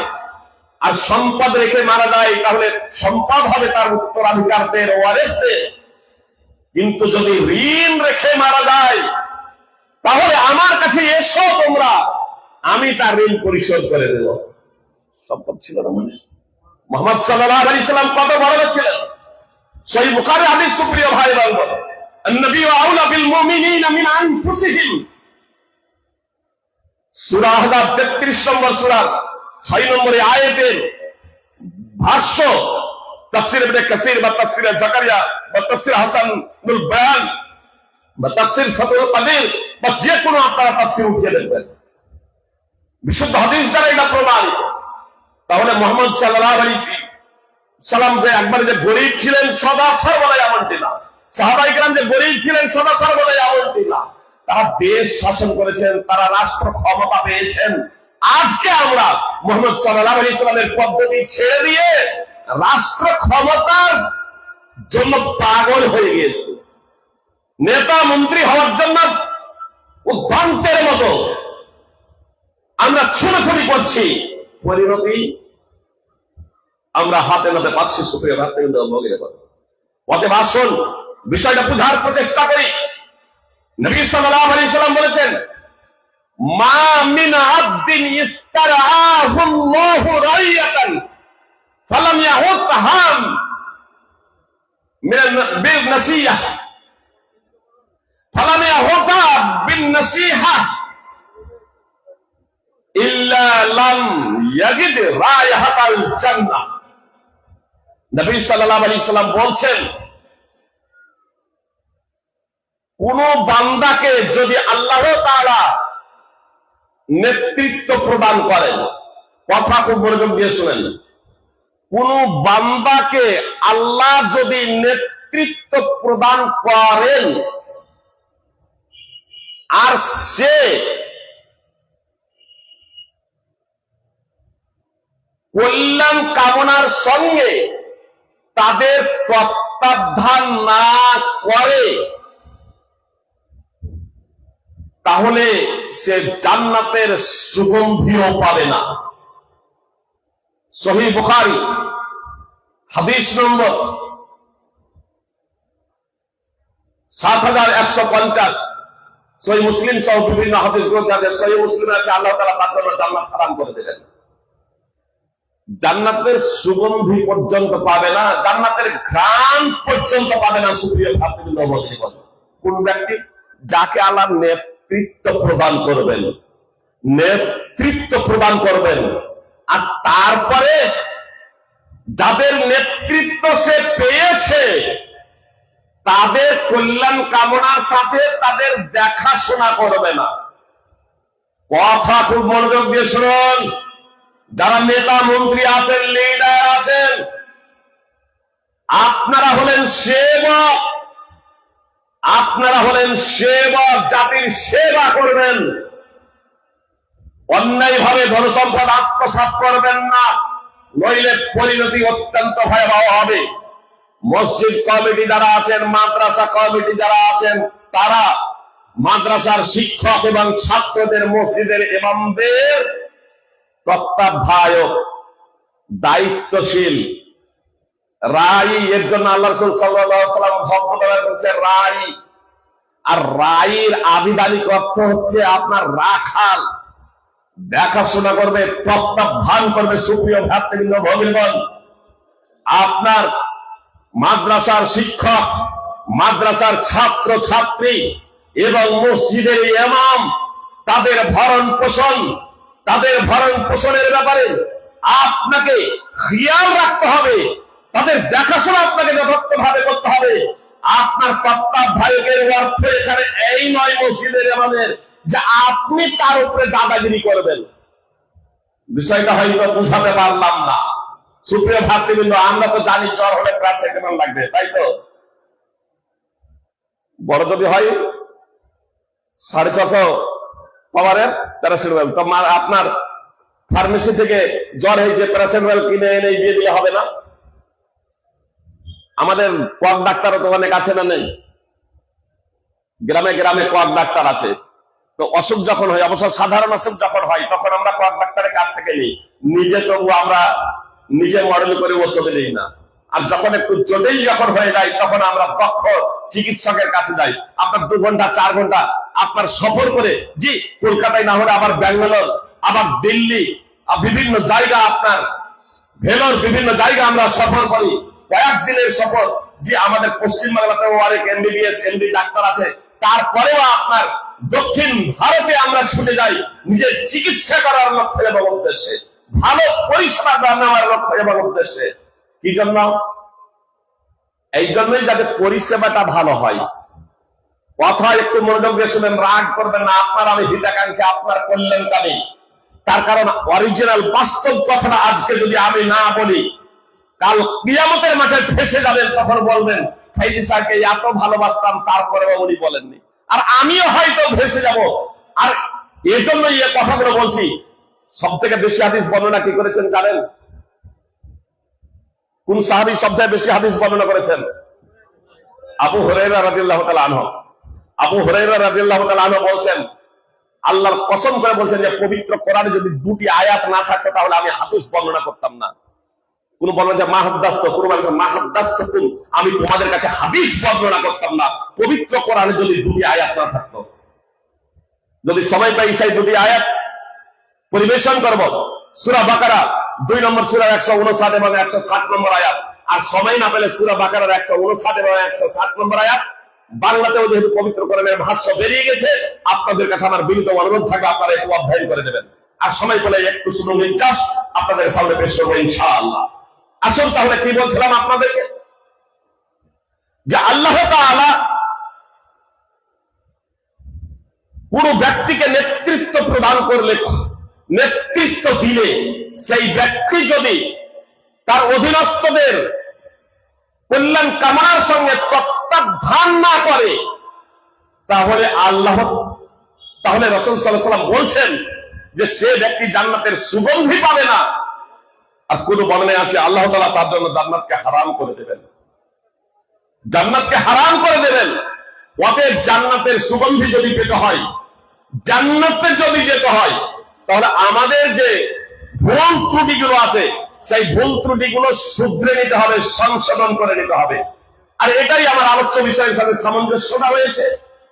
আর সম্পদ রেখে মারা যায়, তাহলে সম্পদ হবে তার উত্তরাধিকারদের, ওয়ারিসদের। কিন্তু যদি ঋণ রেখে মারা যায়, তাহলে আমার কাছে এসো তোমরা, আমি তার ঋণ পরিশোধ করে দেব। সম্পদ ছিল না মানে। মুহাম্মদ সাল্লাল্লাহু আলাইহি সাল্লাম কত বড় ছিলেন। সহিহ বুখারী হাদিস, সুপ্রিয় ভাই বোন, নবী আউলা বিল মুমিনিনা মিন আনফুসিহিম, সূরা আহজাব 33 নম্বর সূরার 6 নম্বরে আয়াতের ভাষ্য তাফসীর ইবনে কাসির বা তাফসীর জাকারিয়া বা তাফসীর হাসানুল বায়ান বা তাফসীর ফাতুল কাদির বা যে কোনো আপনারা তাফসীর উঠিয়ে দেখবেন, বিশুদ্ধ হাদিস দ্বারা এটা প্রমাণিত। তাহলে মুহাম্মদ সাল্লাল্লাহু আলাইহি সাল্লাম যে একবারে যে গরীব ছিলেন সদা সর্বদাই এমনটি না, সাহাবায়ে কেরাম যে গরীব ছিলেন সদা সর্বদাই এমনটি না। তারা দেশ শাসন করেছেন, তারা রাষ্ট্র ক্ষমতা পেয়েছেন। আজকে আমরা মুহাম্মদ সাল্লাল্লাহু আলাইহি সাল্লামের পদ্ধতি ছেড়ে দিয়ে রাষ্ট্র ক্ষমতার জন্য পাগল হয়ে গিয়েছি, নেতা মন্ত্রী হওয়ার জন্য উদ্ভ্রান্তের মতো আমরা ছুটাছুটি করছি। পরিণতি আমরা হাতে নাতে পাচ্ছি। সুপ্রিয় ভাতৃবৃন্দ, ভগিনী বল, অতএব আসুন বিষয়টা বুঝার প্রচেষ্টা করি। নবী সাল্লাল্লাহু আলাইহি সাল্লাম বলেছেন, মা মিন আবদিন ইস্তারআহু আল্লাহু রাইয়াতান ফালাম ইয়াহুতহাম মিন বিল নাসিহা ফালাম ইয়াহুতা বিন নাসিহা ইল্লা লাম ইয়াজিদ রায়হাতাল জান্নাহ। নবী সাল্লাল্লাহু আলাইহি সাল্লাম বলছেন, কোন বান্দাকে যদি আল্লাহ তাআলা নেতৃত্ব প্রদান করেন, কথা খুব মনোযোগ দিয়ে শুনেন, কোন বান্দাকে আল্লাহ যদি নেতৃত্ব প্রদান করেন আর সে কল্যাণ কামনার সঙ্গে তাদের তত্ত্বাবধান না করে, তাহলে সে জান্নাতের সুগন্ধিও পাবে না। সহিহ বুখারী হাদিস নম্বর 7150, সহিহ মুসলিম সহ বিভিন্ন হাদিস গ্রন্থে আছে। সহিহ মুসলিমে আছে আল্লাহ তাআলা তার জন্য জান্নাত হারাম করে দিলেন। জান্নাতের সুগন্ধি পর্যন্ত পাবে না, জান্নাতের ঘ্রাণ পর্যন্ত পাবে না। সুপ্রিয় ভাতৃবৃন্দ, ভগিনী বল, কোন ব্যক্তি যাকে আল্লাহ নেতৃত্ব প্রদান করবেন, নেতৃত্ব প্রদান করবেন, আর তারপরে যাদের নেতৃত্ব সে পেয়েছে তাদের কল্যাণ কামনার সাথে তাদের দেখাশোনা করবে না। কথা খুব মনোযোগ দিয়ে শুনুন। যারা নেতা মন্ত্রী আছেন, লিডার আছেন, আপনারা হলেন সেবক, আপনারা হলেন সেবক, জাতির সেবা করবেন। অন্যায় ভাবে ধনসম্পদ আত্মসাৎ করবেন না, নইলে পরিণতি অত্যন্ত ভয়াবহ হবে। মসজিদ কমিটি যারা আছেন, মাদ্রাসা কমিটি যারা আছেন, তারা মাদ্রাসার শিক্ষক এবং ছাত্রদের, মসজিদের ইমামদের তত্ত্বাবধায়ক, দায়িত্বশীল, রাই। এর জন্য আল্লাহ রাসূল সাল্লাল্লাহু আলাইহি ওয়াসাল্লাম শব্দ ব্যবহার করেছেন রাই। আর রাইর আবিধানিক অর্থ হচ্ছে আপনার রাখাল, দেখাশোনা করবে, তত্ত্বাবধান করবে। সুপ্রিয় ভাতৃবৃন্দ, ভগিনীগণ, আপনার মাদ্রাসার শিক্ষক, মাদ্রাসার ছাত্র ছাত্রী এবং মসজিদের ইমাম, তাদের ভরণ পোষণের ব্যাপারে আপনাকে খেয়াল রাখতে হবে, তাদের দেখাশোনা আপনাকে যথার্থভাবে করতে হবে। আপনার তত্ত্বাবধায়কের অর্থ এখানে এই নয় মসজিদের ইমামের যে আপনি তার উপরে দাদাগিরি করবেন। বিষয়টা হয়তো বুঝাতে পারলাম না। সুপ্রিয় ভাতৃবৃন্দ, আমরা তো জানি জ্বর হলে প্যারাসিটামল লাগবে, তাই তো? বড় যদি হয় 650 পাওয়ারের প্যারাসিটামল, তো আপনার ফার্মেসি থেকে জ্বর হয়েছে প্যারাসিটামল কিনে এনে দিয়ে দিলে হবে না? আমাদের কোয়াক ডাক্তারও তো অনেক আছে না নেই? গ্রামে গ্রামে কোয়াক ডাক্তার আছে। তো অসুখ যখন হয়, অবশ্য সাধারণ অসুখ যখন হয়, তখন আমরা কোয়াক ডাক্তারের কাছ থেকে নিই, নিজে তবু আমরা নিজে মডেল করে ওষুধ নিই না। আর যখন একটু জটিল যখন হয়ে যায়, তখন আমরা দক্ষ চিকিৎসকের কাছে যাই। আপনার 2 ঘন্টা 4 ঘন্টা আপনার সফর করে, জি কলকাতায় না হলে আবার ব্যাঙ্গালোর, আবার দিল্লি, বিভিন্ন জায়গা, আপনার ভেলোর, বিভিন্ন জায়গা আমরা সফর করি, কয়েকদিনের সফর। জি আমাদের পশ্চিমবাংলাতেও অনেক এমবিবিএস এমডি ডাক্তার আছে, তারপরেও আপনার দক্ষিণ ভারতে আমরা ছুটে যাই নিজের চিকিৎসা করার লক্ষ্যে এবং উদ্দেশ্যে, ভালো পরিষেবা নেওয়ার লক্ষ্যে এবং উদ্দেশ্যে। কি জন্য? এই জন্যই যাতে পরিষেবাটা ভালো হয়। কথা একটু মনোযোগ দিয়ে শুনেন, রাগ করবেন না। আপনার আমি হিতাকাঙ্ক্ষী, আপনার কল্যাণকামী। তার কারণ অরিজিনাল বাস্তব কথাটা আজকে যদি আমি না বলি, কাল কিয়ামতের মাঠে ফেসে যাবেন, তখন বলবেন ফাইজি স্যারকে এত ভালোবাসতাম, তারপরেও উনি বলেননি। আর আমিও হয়তো ভেসে যাব। আর এজন্য এই কথাগুলো বলছি। সব থেকে বেশি হাদিস বর্ণনা কি করেছেন জানেন? কোন সাহাবী সবচেয়ে বেশি হাদিস বর্ণনা করেছেন? আবু হুরায়রা রাদিয়াল্লাহু তাআলা আনহু। আবু হুরায়রা রাদিয়াল্লাহু তাআলা আনহু বলছেন, আল্লাহর কসম করে বলছেন যে পবিত্র কোরআনে যদি 2টি আয়াত না থাকতো তাহলে আমি হাদিস বর্ণনা করতাম না। কোন বলবেন যে মাহাদ্দাস্ত, কোন বলবেন মাহাদ্দাস্ত, আমি তোমাদের কাছে হাদিস বর্ণনা করতাম না পবিত্র কোরআনে যদি 2টি আয়াত না থাকতো। যদি সময় পাই সেই 2টি আয়াত পরিবেশন করব। সূরা বাকারা 2 নম্বর সূরা 159 এবং 160 নম্বর আয়াত। আর সময় না পেলে সূরা বাকারার 159 এবং 160 নম্বর আয়াত। বাংলাতেও যেহেতু পবিত্র কোরআনের ভাষ্য বেরিয়ে গেছে, আপনাদের কাছে আমার বিনীত অনুরোধ থাকবে আপনারা একটু অধ্যয়ন করে দেবেন। আর সময় পেলে একটু শুধু নির্যাস আপনাদের সামনে পেশ করবো ইনশাআল্লাহ। আসল তাহলে কি বলছিলাম আপনাদেরকে, যে আল্লাহ তাআলা কোন ব্যক্তিকে নেতৃত্ব প্রদান করলে, নেতৃত্ব দিলে, সেই ব্যক্তি যদি তার অধীনস্থদের কল্যাণ কামনার সঙ্গে তত্ত্বাবধান না করে, তাহলে রাসূল সাল্লাল্লাহু আলাইহি ওয়াসাল্লাম বলছেন যে সে ব্যক্তি জান্নাতের সুগন্ধি পাবে না। আর কোন বর্ণনায় আছে আল্লাহ তাআলা তার জন্য জান্নাতকে হারাম করে দেবেন, জান্নাতকে হারাম করে দেবেন। অতএব জান্নাতের সুগন্ধি যদি পেতে হয়, জান্নাতে যদি যেতে হয়, তাহলে আমাদের যে ভুল ত্রুটিগুলো আছে, সেই ভুল ত্রুটিগুলো শুধরে নিতে হবে, সংশোধন করে নিতে হবে। আর এটাই আমার আলোচ্য বিষয়ের সাথে সামঞ্জস্যতা হয়েছে।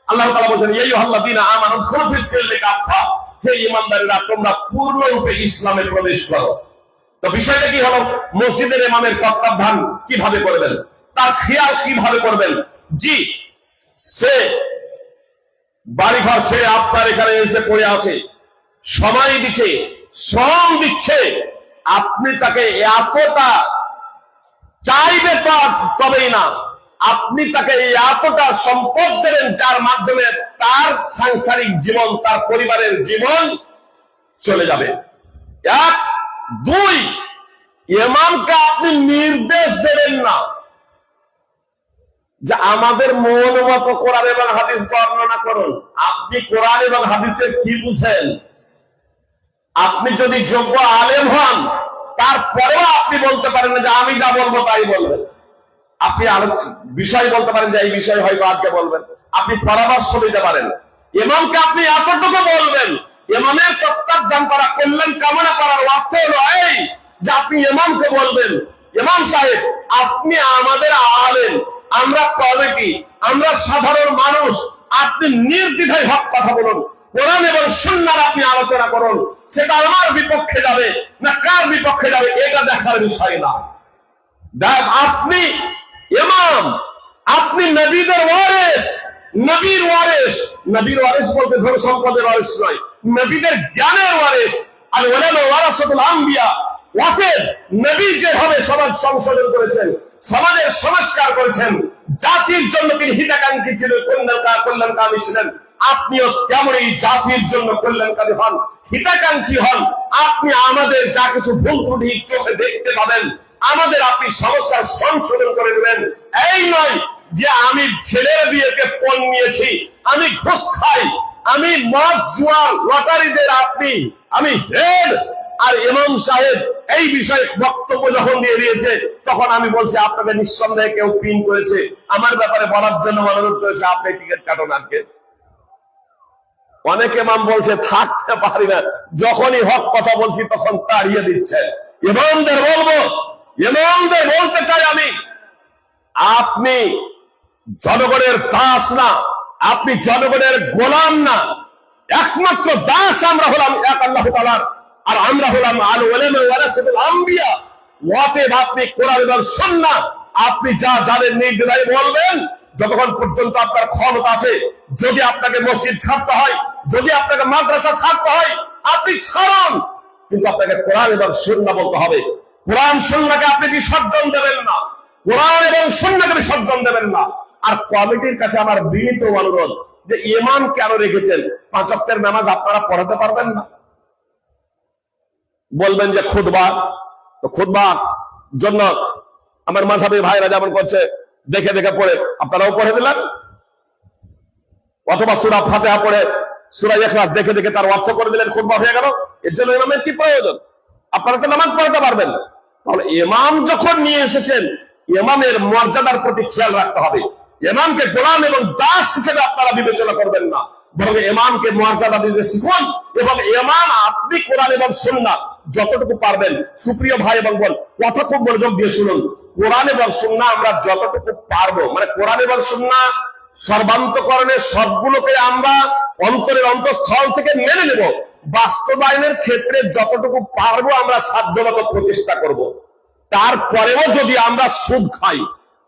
আল্লাহ তাআলা বলেন, ইয়া আইয়ুহাল্লাযীনা আমানু দুখুলু ফিস-সিলমি কাফা, হে ঈমানদারেরা তোমরা পূর্ণরূপে ইসলামে প্রবেশ করো। তো বিষয়টা কি হলো? মসজিদের ইমামের তত্ত্বাবধান কিভাবে করবেন, তার খেয়াল কিভাবে করবেন? জি, সে বাড়িঘর ছেড়ে আপনার এখানে এসে পড়ে আছে, সময় দিচ্ছে, শ্রম দিচ্ছে, আপনি তাকে এতটা চাইবে তবেই না, আপনি তাকে এতটা সম্পদ দেবেন যার মাধ্যমে তার সাংসারিক জীবন, তার পরিবারের জীবন চলে যাবে। 1 2, ইমামকে আপনি নির্দেশ দেবেন না যে আমাদের মন মতো কোরআন এবং হাদিস বর্ণনা করুন। আপনি কোরআন এবং হাদিসের কি বুঝেন? আপনি যদি যোগ্য আলেম হন, তারপরেও আপনি বলতে পারেন না যে আমি যা বলবো তাই বলবেন। আপনি বিষয় বলতে পারেন যে এই বিষয় হয়তো আজকে বলবেন, আপনি পরামর্শ দিতে পারেন। ইমামকে আপনি এতটুকু বলবেন, ইমামের তত্ত্বাবধান করা, কল্যাণ কামনা করার অর্থ হলো এই যে আপনি ইমামকে বলবেন, ইমাম সাহেব আপনি আমাদের আলেম, আমরা কমিটি, আমরা সাধারণ মানুষ, আপনি নির্দ্বিধায় হক কথা বলুন, কোরআন এবং সুন্নাহর আপনি আলোচনা করুন। সেটা আমার বিপক্ষে যাবে না কার বিপক্ষে যাবে এটা দেখার বিষয় না। আপনি ইমাম, আপনি নবীদের ওয়ারিস, নবীর ওয়ারিস। নবীর ওয়ারিস বলতে ধন সম্পদের ওয়ারিস নয়, নবীদের জ্ঞানের ওয়ারিস। আর ওলামা ওয়ারাসাতুল আম্বিয়া। অতএব নবী যেভাবে সমাজ সংশোধন করেছেন, সমাজের সংস্কার করেছেন, জাতির জন্য তিনি হিতাকাঙ্ক্ষী ছিলেন, কল্যাণকামী ছিলেন, আপনিও তেমনই জাতির জন্য কল্যাণকামী হন, হিতাকাঙ্ক্ষী হন। আপনি আমাদের যা কিছু ভুল ত্রুটি চোখে দেখতে পাবেন, আমাদের আপনি সমস্যার সংশোধন করে দেবেন। এই নয় যে আমি ছেলের বিয়েকে পণ নিয়েছি, আমি ঘুষ খাই, আমি মদ জুয়া লটারিদের আমি হেড। আর ইমাম সাহেব এই বিষয়ে বক্তব্য যখন দিয়ে দিয়েছে, তখন আমি বলছি আপনাকে নিঃসন্দেহে কেউ পিন করেছে, আমার ব্যাপারে বলার জন্য অনুরোধ করেছে, আপনি টিকিট কাটুন। আজকে অনেকে ইমাম বলছে থাকতে পারি না, যখনই হক কথা বলছি তখন তাড়িয়ে দিচ্ছে। ইমামদের বলতে চাই আমি, আপনি জনগণের দাস না, আপনি জনগণের গোলাম না, একমাত্র দাস আমরা হলাম এক আল্লাহ তাআলার, আর আমরা হলাম আল উলামা ওয়ারাসাতুল আম্বিয়া। অতএব আপনি কোরআন এবং সুন্নাহ আপনি যা জানেন নির্দ্বিধায় বলবেন, যতক্ষণ পর্যন্ত আপনার ক্ষমতা আছে। যদি আপনাকে মসজিদ ছাড়তে হয়, যদি আপনাকে মাদ্রাসা ছাড়তে হয়, আপনি ছাড়ুন, কিন্তু আপনাকে কোরআন এবং সুন্নাহ বলতে হবে। কোরআন সুন্নাহকে আপনি বিসর্জন দেবেন না, কোরআন এবং সুন্নাহকে বিসর্জন দেবেন না। আর কমিটির কাছে আমার বিনীত অনুরোধ যে ইমাম কেন রেখেছেন? 5 ওয়াক্তের নামাজ আপনারা পড়াতে পারবেন না? বলবেন যে খুতবা, তো খুতবার জন্য আমার মাযহাবী ভাইরা যেমন করছে দেখে দেখে পড়ে আপনারাও পড়ে দিলেন, অথবা সূরা ফাতিহা পড়ে সূরা ইখলাস দেখে দেখে তার অর্থ করে দিলেন, খুতবা হয়ে গেল। এর জন্য ইমামের কি প্রয়োজন? আপনারা তো নামাজ পড়াতে পারবেন না। তাহলে ইমাম যখন নিয়ে এসেছেন, ইমামের মর্যাদার প্রতি খেয়াল রাখতে হবে। ইমামকে গোলাম এবং দাস হিসেবে আপনারা বিবেচনা করবেন না, বরং ইমামকে মর্যাদা দিতে শিখুন। এবং ইমাম আপনি কোরআন এবং সুন্নাহ যতটুকু পারবেন, সুপ্রিয় ভাই এবং বোন, কথা খুব মনোযোগ দিয়ে শুনুন। কোরআন এবং সুন্নাহ আমরা যতটুকু পারবো, মানে কোরআন এবং সুন্নাহ সর্বান্তকরণে সবগুলোকে আমরা অন্তরের অন্তঃস্থল থেকে মেনে নেব। বাস্তবায়নের ক্ষেত্রে যতটুকু পারবো আমরা সাধ্যমতো প্রচেষ্টা করব। তারপরেও যদি আমরা সুদ খাই,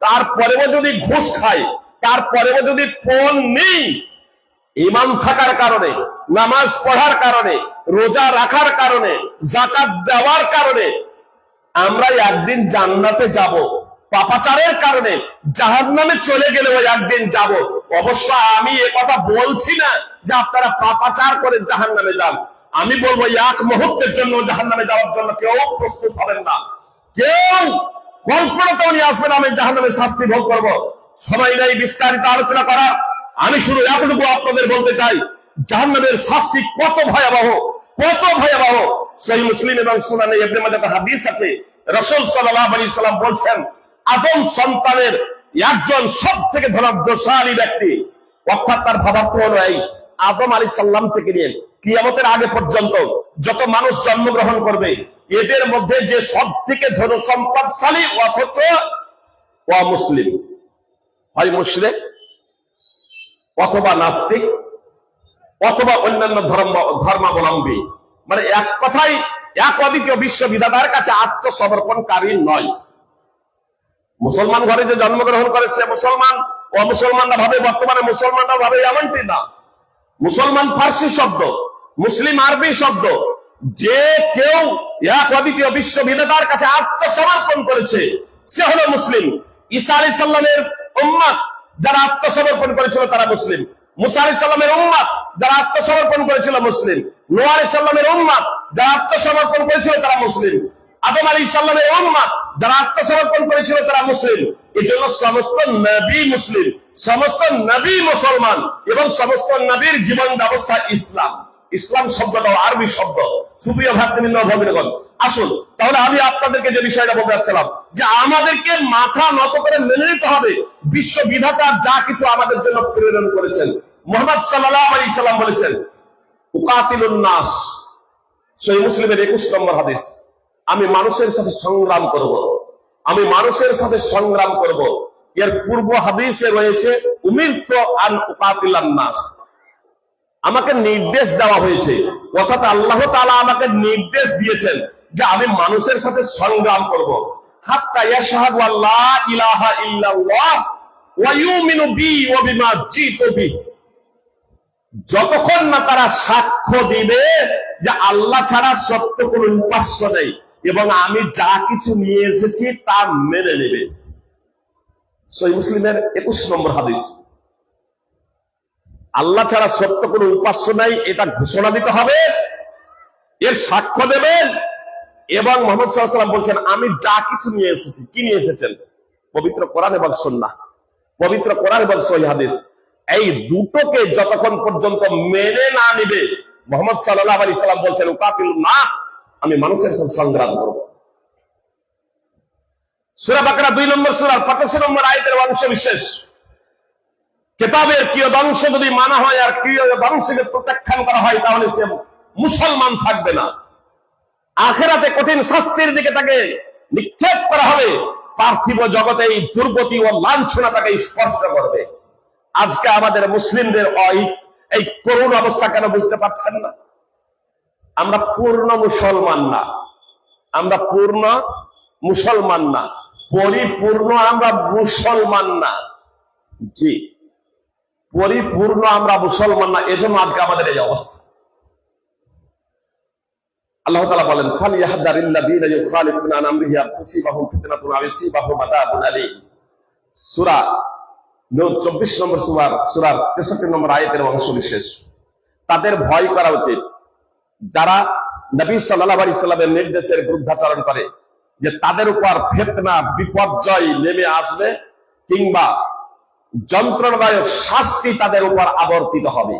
তারপরেও যদি ঘুষ খাই, তারপরেও যদি পণ নেই, ঈমান থাকার কারণে, নামাজ পড়ার কারণে, রোজা রাখার কারণে, যাকাত দেওয়ার কারণে আমরা একদিন জান্নাতে যাব, পাপাচারের কারণে জাহান্নামে চলে গেলেও একদিন যাব। অবশ্য আমি এ কথা বলছি না যে আপনারা পাপাচার করে জাহান্নামে যান। আমি বলবো এক মুহূর্তের জন্য জাহান্নামে যাওয়ার জন্য কেউ প্রস্তুত হবেন না, কেউ কল্পনাতেও নিয়ে আসবেন আমি জাহান্নামের শাস্তি ভোগ করবো। সময় নেই বিস্তারিত আলোচনা করার, আমি শুধু এতটুকু আপনাদের বলতে চাই, জাহান্নামের শাস্তি কত ভয়াবহ, কত ভয়াবহ। সহিহ মুসলিম এবং সুনানে ইবনে মাজাহ হাদিস আছে, রাসূল সাল্লাল্লাহু আলাইহি সাল্লাম বলছেন, আদম সন্তানের একজন সবথেকে ধনশালী ব্যক্তি, অর্থাৎ তার ভাবার্থ হলো এই, আদম আলাইহিস সালাম থেকে নিয়ে কিয়ামতের আগে পর্যন্ত যত মানুষ জন্মগ্রহণ করবে, এদের মধ্যে যে সবথেকে ধনসম্পদশালী অথচ অমুসলিম, হয় মুশরিক অথবা নাস্তিক অথবা অন্যান্য ধর্মাবলম্বী, মানে এক কথাই এক অদ্বিতীয় বিশ্ববিধাতার কাছে আত্মসমর্পণকারী নয়। মুসলমান ঘরে যে জন্মগ্রহণ করে সে মুসলমান, অমুসলমানরা ভাবে, বর্তমানে মুসলমানরা ভাবে এমনটি না। মুসলমান ফার্সি শব্দ, মুসলিম আরবি শব্দ। যে কেউ এক অদ্বিতীয় বিশ্ববিধাতার কাছে আত্মসমর্পণ করেছে সে হলো মুসলিম। ঈসা আলাইহিস সালামের উম্মত যারা আত্মসমর্পণ করেছিল তারা মুসলিম। মুসা আলাইহিস সালামের উম্মত যারা আত্মসমর্পণ করেছিল মুসলিম। নূহ আলাইহিস সালামের উম্মত যারা আত্মসমর্পণ করেছিল তারা মুসলিম। আদম আলাইহিস সালামের উম্মত যারা আত্মসমর্পণ করেছিল তারা মুসলিম। এজন্য সমস্ত নবী মুসলিম, সমস্ত নবী মুসলমান এবং সমস্ত নবীর জীবন ব্যবস্থা ইসলাম। ইসলাম শব্দটা আরবি শব্দ। সুপ্রিয় ভক্তবৃন্দ, ভগিনীগণ, আসুন তাহলে আমি আপনাদেরকে যে বিষয়টা বলতে যাচ্ছিলাম, যে আমাদেরকে মাথা নত করে মেনে নিতে হবে বিশ্ববিধাতা যা কিছু আমাদের জন্য প্রেরণ করেছেন। মুহাম্মদ সাল্লাল্লাহু আলাইহি সাল্লাম বলেছেন, উকাতিলুন নাস, সহিহ মুসলিমের 21 নম্বর হাদিস, আমি মানুষের সাথে সংগ্রাম করব, আমি মানুষের সাথে সংগ্রাম করব। এর পূর্ব হাদিসে রয়েছে উমিরতু আন উকাতিলান নাস, আমাকে নির্দেশ দেওয়া হয়েছে, অর্থাৎ আল্লাহ তাআলা আমাকে নির্দেশ দিয়েছেন যে আমি মানুষের সাথে সংগ্রাম করব। হাত্তা ইয়াশহাদু আল্লা ইলাহা ইল্লাল্লাহ ওয়া ইউমিনু বি ওয়া বিমা জিতু বি, যতক্ষণ না তারা সাক্ষ্য দিবে যে আল্লাহ ছাড়া সত্য কোনো উপাস্য নেই এবং আমি যা কিছু নিয়ে এসেছি তা মেনে নেবে। সহিহ মুসলিমের 21 নম্বর হাদিস। আল্লাহ ছাড়া সত্য কোনো উপাস্য নাই এটা ঘোষণা দিতে হবে, এর সাক্ষ্য দেবেন। এবং মুহাম্মদ সাল্লাল্লাহু আলাইহি ওয়াসাল্লাম বলছেন, আমি যা কিছু নিয়ে এসেছি, কি নিয়ে এসেছেন? পবিত্র কোরআন এবং সুন্নাহ, পবিত্র কোরআন এবং সহিহ হাদিস। এই দুটোকে যতক্ষণ পর্যন্ত মেনে না নিবে, মুহাম্মদ সাল্লাল্লাহু আলাইহি ওয়াসাল্লাম বলছেন, উকাতিলুন নাস, আমি মানুষের সাথে সংগ্রাম করব। সূরা বাকারা 2 নম্বর সূরার 85 নম্বর আয়াতের অংশ বিশেষ। কিতাবের কিয়দংশ যদি মানা হয় আর কিয়দংশকে প্রত্যাখ্যান করা হয়, তাহলে সে মুসলমান থাকবে না। আখিরাতে কঠিন শাস্তির দিকে তাকে নিক্ষেপ করা হবে। পার্থিব জগতে এই দুর্গতি ও লাঞ্ছনা তাকে স্পর্শ করবে। আজকে আমাদের মুসলিমদের এই করুণ অবস্থা কেন বুঝতে পারছেন না? আমরা পূর্ণ মুসলমান না, আমরা পূর্ণ মুসলমান না, পরিপূর্ণ আমরা মুসলমান না। জি, পরিপূর্ণ আমরা মুসলমান না, এজন্য আজকে আমাদের এই অবস্থা। আল্লাহ তাআলা বলেন, ফালিয়াহদারিল্লাযীনা ইউখালিফুনা আন আমরিহি আন তুসিবাহুম ফিতনাতুন আও ইউসিবাহুম আযাবুন আলীম। সূরা 24 নম্বর সূরার 63 নম্বর আয়াতের অংশ বিশেষ। তাদের ভয় করা উচিত যারা নবী সাল্লাল্লাহু আলাইহি সাল্লামের নির্দেশের বিরুদ্ধাচরণ করে, যে তাদের উপর ফিতনা বিপর্যয় নেমে আসবে কিংবা যন্ত্রণাদায়ক শাস্তি তাদের উপর আবর্তিত হবে।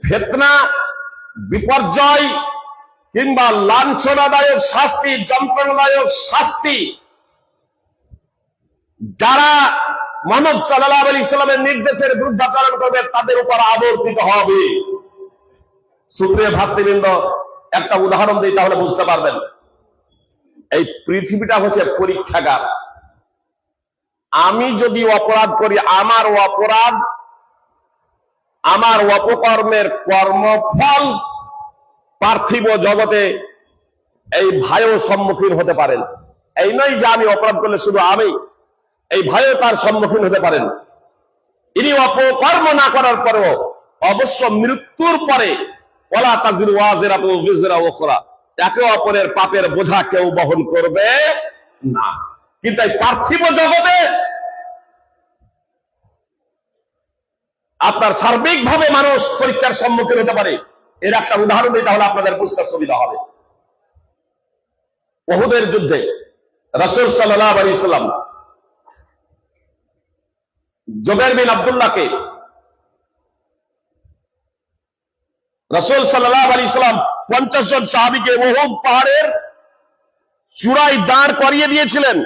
ফিতনা, বিপর্যয় কিংবা লাঞ্ছনাদায়ক শাস্তি, যন্ত্রণাদায়ক শাস্তি যারা মুহাম্মদ সাল্লাল্লাহু আলাইহি সাল্লামের নির্দেশের বিরুদ্ধাচরণ করবে তাদের উপর আবর্তিত হবে। সুপ্রিয় ভাতৃবৃন্দ, একটা উদাহরণ দিই তাহলে বুঝতে পারবেন। এই পৃথিবীটা হচ্ছে পরীক্ষাগার। আমি যদি অপরাধ করি, আমার অপরাধ, আমার অপকর্মের কর্মফল পার্থিব জগতে এই ভয়ও সম্মুখীন হতে পারেন। এই নয় যে আমি অপরাধ করলে শুধু আমি, এই ভয়ও তার সম্মুখীন হতে পারেন। ইনি অপকর্ম না করার পরেও অবশ্য মৃত্যুর পরে ওয়ালা তাজিরু ওয়াজিরাতুন বিজরা উখরা, একে অপরের পাপের বোঝা কেউ বহন করবে না। কিন্তু এই পার্থিব জগতে আপনার সার্বিকভাবে মানুষ পরীক্ষার সম্মুখীন হতে পারে। এর একটা উদাহরণ দিই তাহলে আপনাদের বুঝতে সুবিধা হবে। উহুদের যুদ্ধে রাসূল সাল্লাল্লাহু আলাইহি সাল্লাম জুবাইর বিন আব্দুল্লাহকে রাসূল সাল্লাল্লাহু আলাইহি সাল্লাম 50 জন সাহাবীকে উহুদ পাহাড়ের চূড়ায় দাঁড় করিয়ে দিয়েছিলেন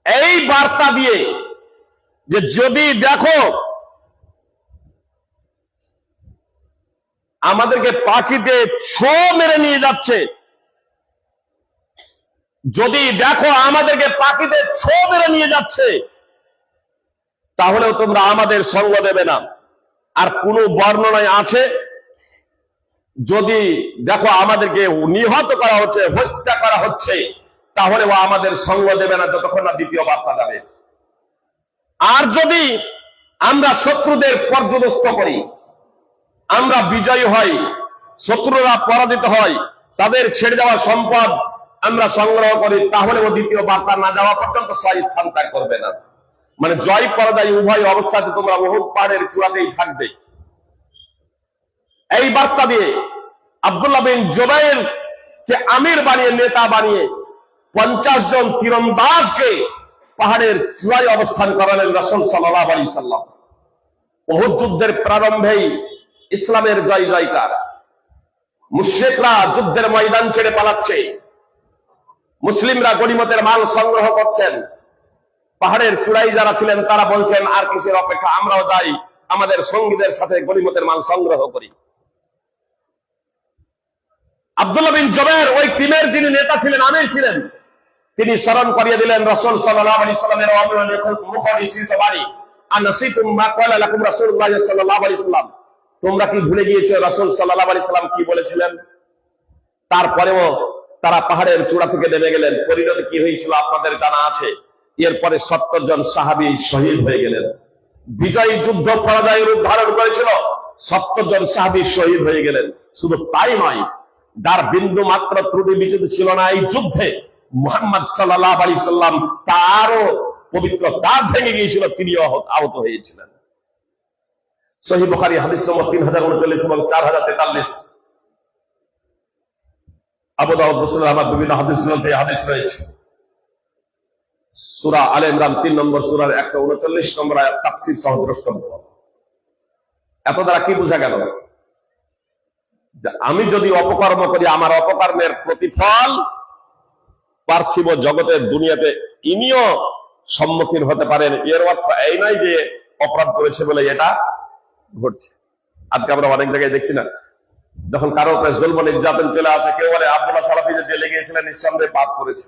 এই বার্তা দিয়ে যে যদি দেখো আমাদেরকে পাখিতে ছো মেরে নিয়ে যাচ্ছে, যদি দেখো আমাদেরকে পাখিতে ছো মেরে নিয়ে যাচ্ছে, তাহলেও তোমরা আমাদের সঙ্গ দেবে না। আর কোন বর্ণনায় আছে যদি দেখো আমাদেরকে নিহত করা হচ্ছে, হত্যা করা হচ্ছে, তাহলেও আমাদের সঙ্গ দেবে না যতক্ষণ না দ্বিতীয় বার্তা যাবে। আর যদি আমরা শত্রুদের পর্যদস্ত করি, আমরা বিজয়ী হই, শত্রুরা পরাজিত হয়, তাদের ছেড়ে যাওয়া সম্পদ আমরা সংগ্রহ করি, তাহলেও দ্বিতীয় বার্তা না যাওয়া পর্যন্ত স্থান ত্যাগ করবে না। মানে জয় পরাজয় উভয় অবস্থাতে তোমরা উহুদ পাহাড়ের চূড়াতেই থাকবে। এই বার্তা দিয়ে আব্দুল্লাহ বিন জুবাইর কে আমির বানিয়ে, নেতা বানিয়ে 50 জন তীরন্দাজকে পাহাড়ের চূড়ায় অবস্থান করালেন রাসূল সাল্লাল্লাহু আলাইহি সাল্লাম। উহুদ যুদ্ধের প্রারম্ভেই ইসলামের জয় জয়কার। মুশরিকরা যুদ্ধের ময়দান ছেড়ে পালাচ্ছে, মুসলিমরা গনিমতের মাল সংগ্রহ করছেন। পাহাড়ের চূড়ায় যারা ছিলেন তারা বলছেন, আর কিসের অপেক্ষা, আমরাও যাই, আমাদের সঙ্গীদের সাথে গনিমতের মাল সংগ্রহ করি। আব্দুল্লাহ বিন জুবাইর ওই টিমের যিনি নেতা ছিলেন, আমির ছিলেন, তিনি স্মরণ করিয়ে দিলেন রাসূল সাল্লাল্লাহু আলাইহি সাল্লামের মুখনিসৃত বাণী, আনাসিতুম মা ক্বালা লাকুম রাসূলুল্লাহ সাল্লাল্লাহু আলাইহি সাল্লাম। তোমরা কি ভুলে গিয়েছো রাসূল সাল্লাল্লাহু আলাইহি সাল্লাম কি বলেছিলেন? তারপরেও তারা পাহাড়ের চূড়া থেকে নেমে গেলেন। পরিণতি কি হয়েছিল আপনাদের জানা আছে। এরপরে 70 জন সাহাবী শহীদ হয়ে গেলেন। বিজয়ী যুদ্ধ পরাজয়ের রূপ ধারণ করেছিল, 70 জন সাহাবী শহীদ হয়ে গেলেন। শুধু তাই নয়, যার বিন্দু মাত্র ত্রুটি বিচ্যুতি ছিল না এই যুদ্ধে, মুহাম্মদ সাল্লাল্লাহু আলাইহি সাল্লাম, তারও পবিত্র দাঁত ভেঙে গিয়েছিল, তিনিও আহত হয়েছিলেন। সহিহ বুখারী হাদিস নম্বর 3039 এবং 4043। আবু দাউদ, মুসলিম, আহমদ বিভিন্ন হাদিস গ্রন্থে হাদিস রয়েছে। সূরা আলে ইমরান 3 নম্বর সূরার 139 নম্বর আয়াত তাফসীর সহ দ্রষ্টব্য। এত দ্বারা কি বোঝা গেল? যে আমি যদি অপকর্ম করি, আমার অপকর্মের প্রতিফল পার্থিব জগতের দুনিয়াতে ইনিও সম্মুখীন হতে পারেন। এর অর্থ এই নয় যে অপরাধ করেছে বলে এটা ঘটছে। আজকে আমরা অনেক জায়গায় দেখছি না, যখন কারো উপরে জুলম নির্যাতন চলে আসে, কেউ বলে আব্দুল্লাহ সালাফি যে জেলে গিয়েছিলেন নিঃসন্দেহে পাপ করেছে।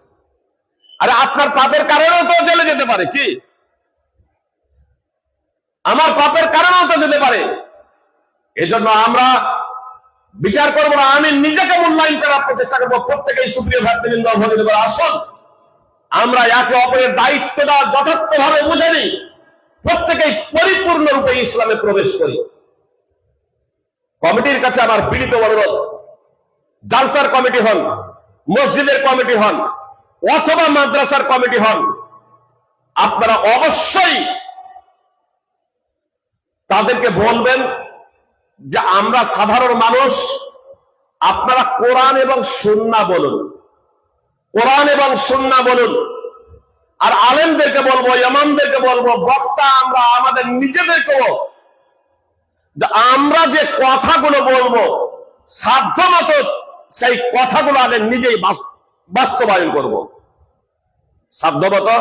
আরে আপনার পাপের কারণেও তো জেলে যেতে পারে, কি আমার পাপের কারণেও তো যেতে পারে। এজন্য আমরা বিচার করবো না, আমি নিজেকে মূল্যায়ন করার প্রচেষ্টা করবো। প্রত্যেকেই সুপ্রিয় ভাতৃবৃন্দ, ভগিনী, আসুন আমরা একে অপরের দায়িত্বটা যথার্থভাবে বুঝে নিই, প্রত্যেকেই পরিপূর্ণরূপে ইসলামে প্রবেশ করি। কমিটির কাছে আমার বিনীত অনুরোধ, জালসার কমিটি হন, মসজিদের কমিটি হন, অথবা মাদ্রাসার কমিটি হন, আপনারা অবশ্যই তাদেরকে বলবেন যে আমরা সাধারণ মানুষ, আপনারা কোরআন এবং সুন্নাহ বলুন, কোরআন এবং সুন্নাহ বলুন। আর আলেমদেরকে বলবো, ইমামদেরকে বলবো, বক্তা আমরা আমাদের নিজেদেরকেও, যে আমরা যে কথাগুলো বলবো সাধ্যমতো সেই কথাগুলো আগে নিজেই বাস্তবায়ন করব। সাধ্যমতো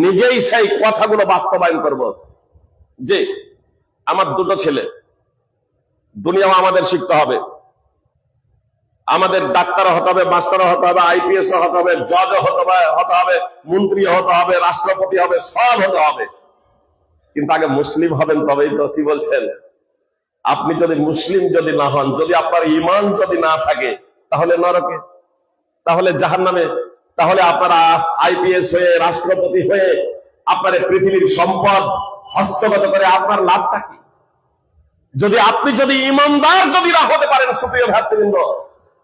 নিজেই সেই কথাগুলো বাস্তবায়ন করব। যে আমার দুটো ছেলে, দুনিয়াও আমাদের শিখতে হবে, আমাদের ডাক্তার হতে হবে, মাস্টার হতে হবে, আইপিএস হতে হবে, জজ হতে হবে, মন্ত্রী হতে হবে, রাষ্ট্রপতি হবে, সব হতে হবে। কিন্তু আগে মুসলিম হবেন, তবেই তো। কি বলছেন? আপনি যদি মুসলিম যদি না হন, যদি আপনার ঈমান যদি না থাকে, তাহলে নরকে, তাহলে জাহান্নামে। তাহলে আপনারা আইপিএস হয়ে, রাষ্ট্রপতি হয়ে আপনার পৃথিবীর সম্পদ হস্তগত করে আপনার লাভটা কি? যদি আপনি যদি ঈমানদার যদি না হতে পারেন, সুপ্রিয় ভাতৃবৃন্দ,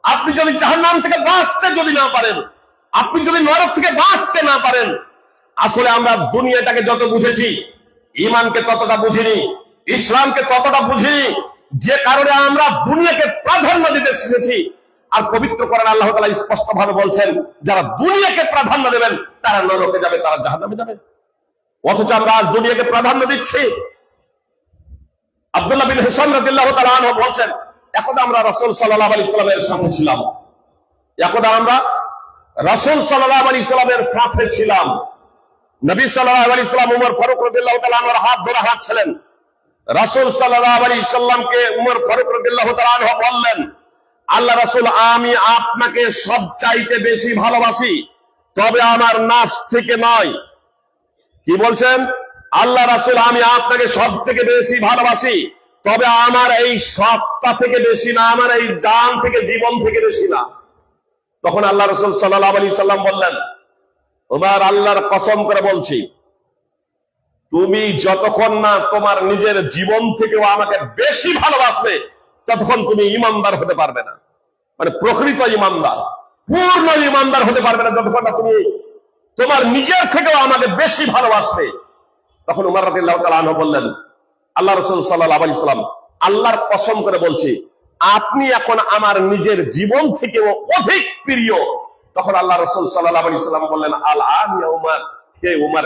আপনি যদি জাহান্নাম থেকে বাঁচতে যদি না পারেন, আপনি যদি নরক থেকে বাঁচতে না পারেন, আসলে আমরা দুনিয়াটাকে যত বুঝেছি, ঈমানকে ততটা বুঝিনি, ইসলামকে ততটা বুঝিনি, যে কারণে আমরা দুনিয়াকে প্রাধান্য দিতে শিখেছি। আর পবিত্র কোরআন আল্লাহ তাআলা স্পষ্ট ভাবে বলছেন, যারা দুনিয়াকে প্রাধান্য দেবেন তারা নরকে যাবে, তারা জাহান্নামে যাবে। অথচ আমরা আজ দুনিয়াকে প্রাধান্য দিচ্ছি। আব্দুল্লাহ বিন হিশাম রাদিয়াল্লাহু তাআলা আনহু বলছেন, একদা আমরা রাসূল সাল্লাল্লাহু আলাইহি ওয়াসাল্লামের সাথে ছিলাম, একদা আমরা রাসূল সাল্লাল্লাহু আলাইহি ওয়াসাল্লামের সাথে ছিলাম। নবী সাল্লাল্লাহু আলাইহি ওয়াসাল্লাম উমর ফারুক রাদিয়াল্লাহু তাআলা আনহুর হাত ধরে হাঁটছিলেন। রাসূল সাল্লাল্লাহু আলাইহি ওয়াসাল্লামকে উমর ফারুক রাদিয়াল্লাহু তাআলা আনহু বললেন, আল্লাহ রাসূল, আমি আপনাকে সবচাইতে বেশি ভালোবাসি, তবে আমার নাফস থেকে নয়। কি বলছেন? আল্লাহ রাসূল, আমি আপনাকে সব থেকে বেশি ভালোবাসি, তবে আমার এই সত্তা থেকে বেশি না, আমার এই জান থেকে, জীবন থেকে বেশি না। তখন আল্লাহ রাসূল সাল্লাল্লাহু আলাইহি সাল্লাম বললেন, ওমর, আল্লাহর কসম করে বলছি, তুমি যতক্ষণ না তোমার নিজের জীবন থেকেও আমাকে বেশি ভালোবাসবে, ততক্ষণ তুমি ঈমানদার হতে পারবে না। মানে প্রকৃত ঈমানদার, পূর্ণ ঈমানদার হতে পারবে না যতক্ষণ না তুমি তোমার নিজের থেকেও আমাকে বেশি ভালোবাসবে। তখন উমর রাদিয়াল্লাহু তাআলা আনহু বললেন, আল্লাহ রাসূল সাল্লাল্লাহু আলাইহি সাল্লাম, আল্লাহর কসম করে বলছি, আপনি এখন আমার নিজের জীবন থেকেও অধিক প্রিয়। তখন আল্লাহ রাসূল সাল্লাল্লাহু আলাইহি সাল্লাম বললেন, আল আন ইয়া উমর, হে উমর,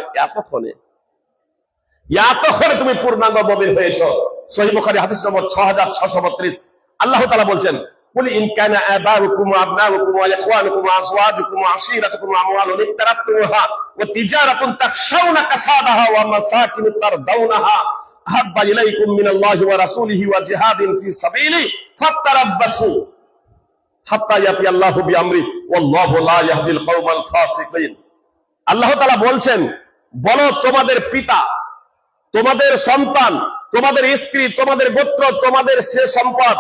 এতক্ষণে তুমি পূর্ণাঙ্গ মুমিন হয়েছো। সহিহ বুখারী হাদিস নম্বর 6632। আল্লাহ তাআলা বলছেন, কুল ইন কানা আবাউকুম ওয়া আবনাউকুম ওয়া ইখওয়ানুকুম ওয়া আযওয়াজুকুম ওয়া আশীরাতুকুম ওয়া আমওয়ালুন ইক্তারাফতুহা ওয়া তিজারাতুন তাখশাউনা কাসাদাহা ওয়া মাসাকিন তারদাউনাহা আহাব্বা ইলাইকুম মিনাল্লাহি ওয়া রাসূলিহি ওয়া জিহাদিন ফি সাবিলি ফাতারাব্বাসু হাত্তা ইয়াতি আল্লাহু বিআমরি ওয়াল্লাহু লা ইয়াহদিল কওমাল ফাসিকিন। আল্লাহ তাআলা বলছেন, বলো তোমাদের পিতা, তোমাদের সন্তান, তোমাদের স্ত্রী, তোমাদের গোত্র, তোমাদের সে সম্পদ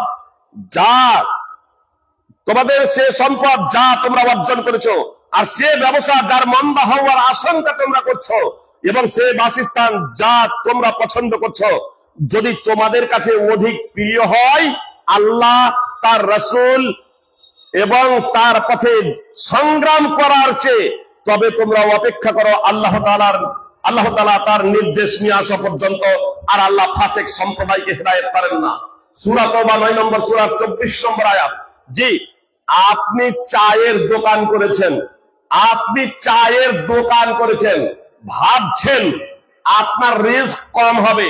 যা তোমরা অর্জন করেছো, আর সে ব্যবসা যার মন্দা হওয়ার আশঙ্কা তোমরা করছো, এবং সে বাসস্থান যা তোমরা পছন্দ করছো, যদি তোমাদের কাছে অধিক প্রিয় হয় আল্লাহ, তার রাসূল এবং তার পথে সংগ্রাম করার চেয়ে, তবে তোমরা অপেক্ষা করো আল্লাহ তাআলা তার নির্দেশ নিয়ে আসা পর্যন্ত। আর আল্লাহ ফাসিক সম্প্রদায়কে হেদায়েত করেন না। সূরা তাওবা 9 নম্বর সূরা 24 নম্বর আয়াত। জি, আপনি চায়ের দোকান করেছেন, ভাবছেন আপনার রিস্ক কম হবে,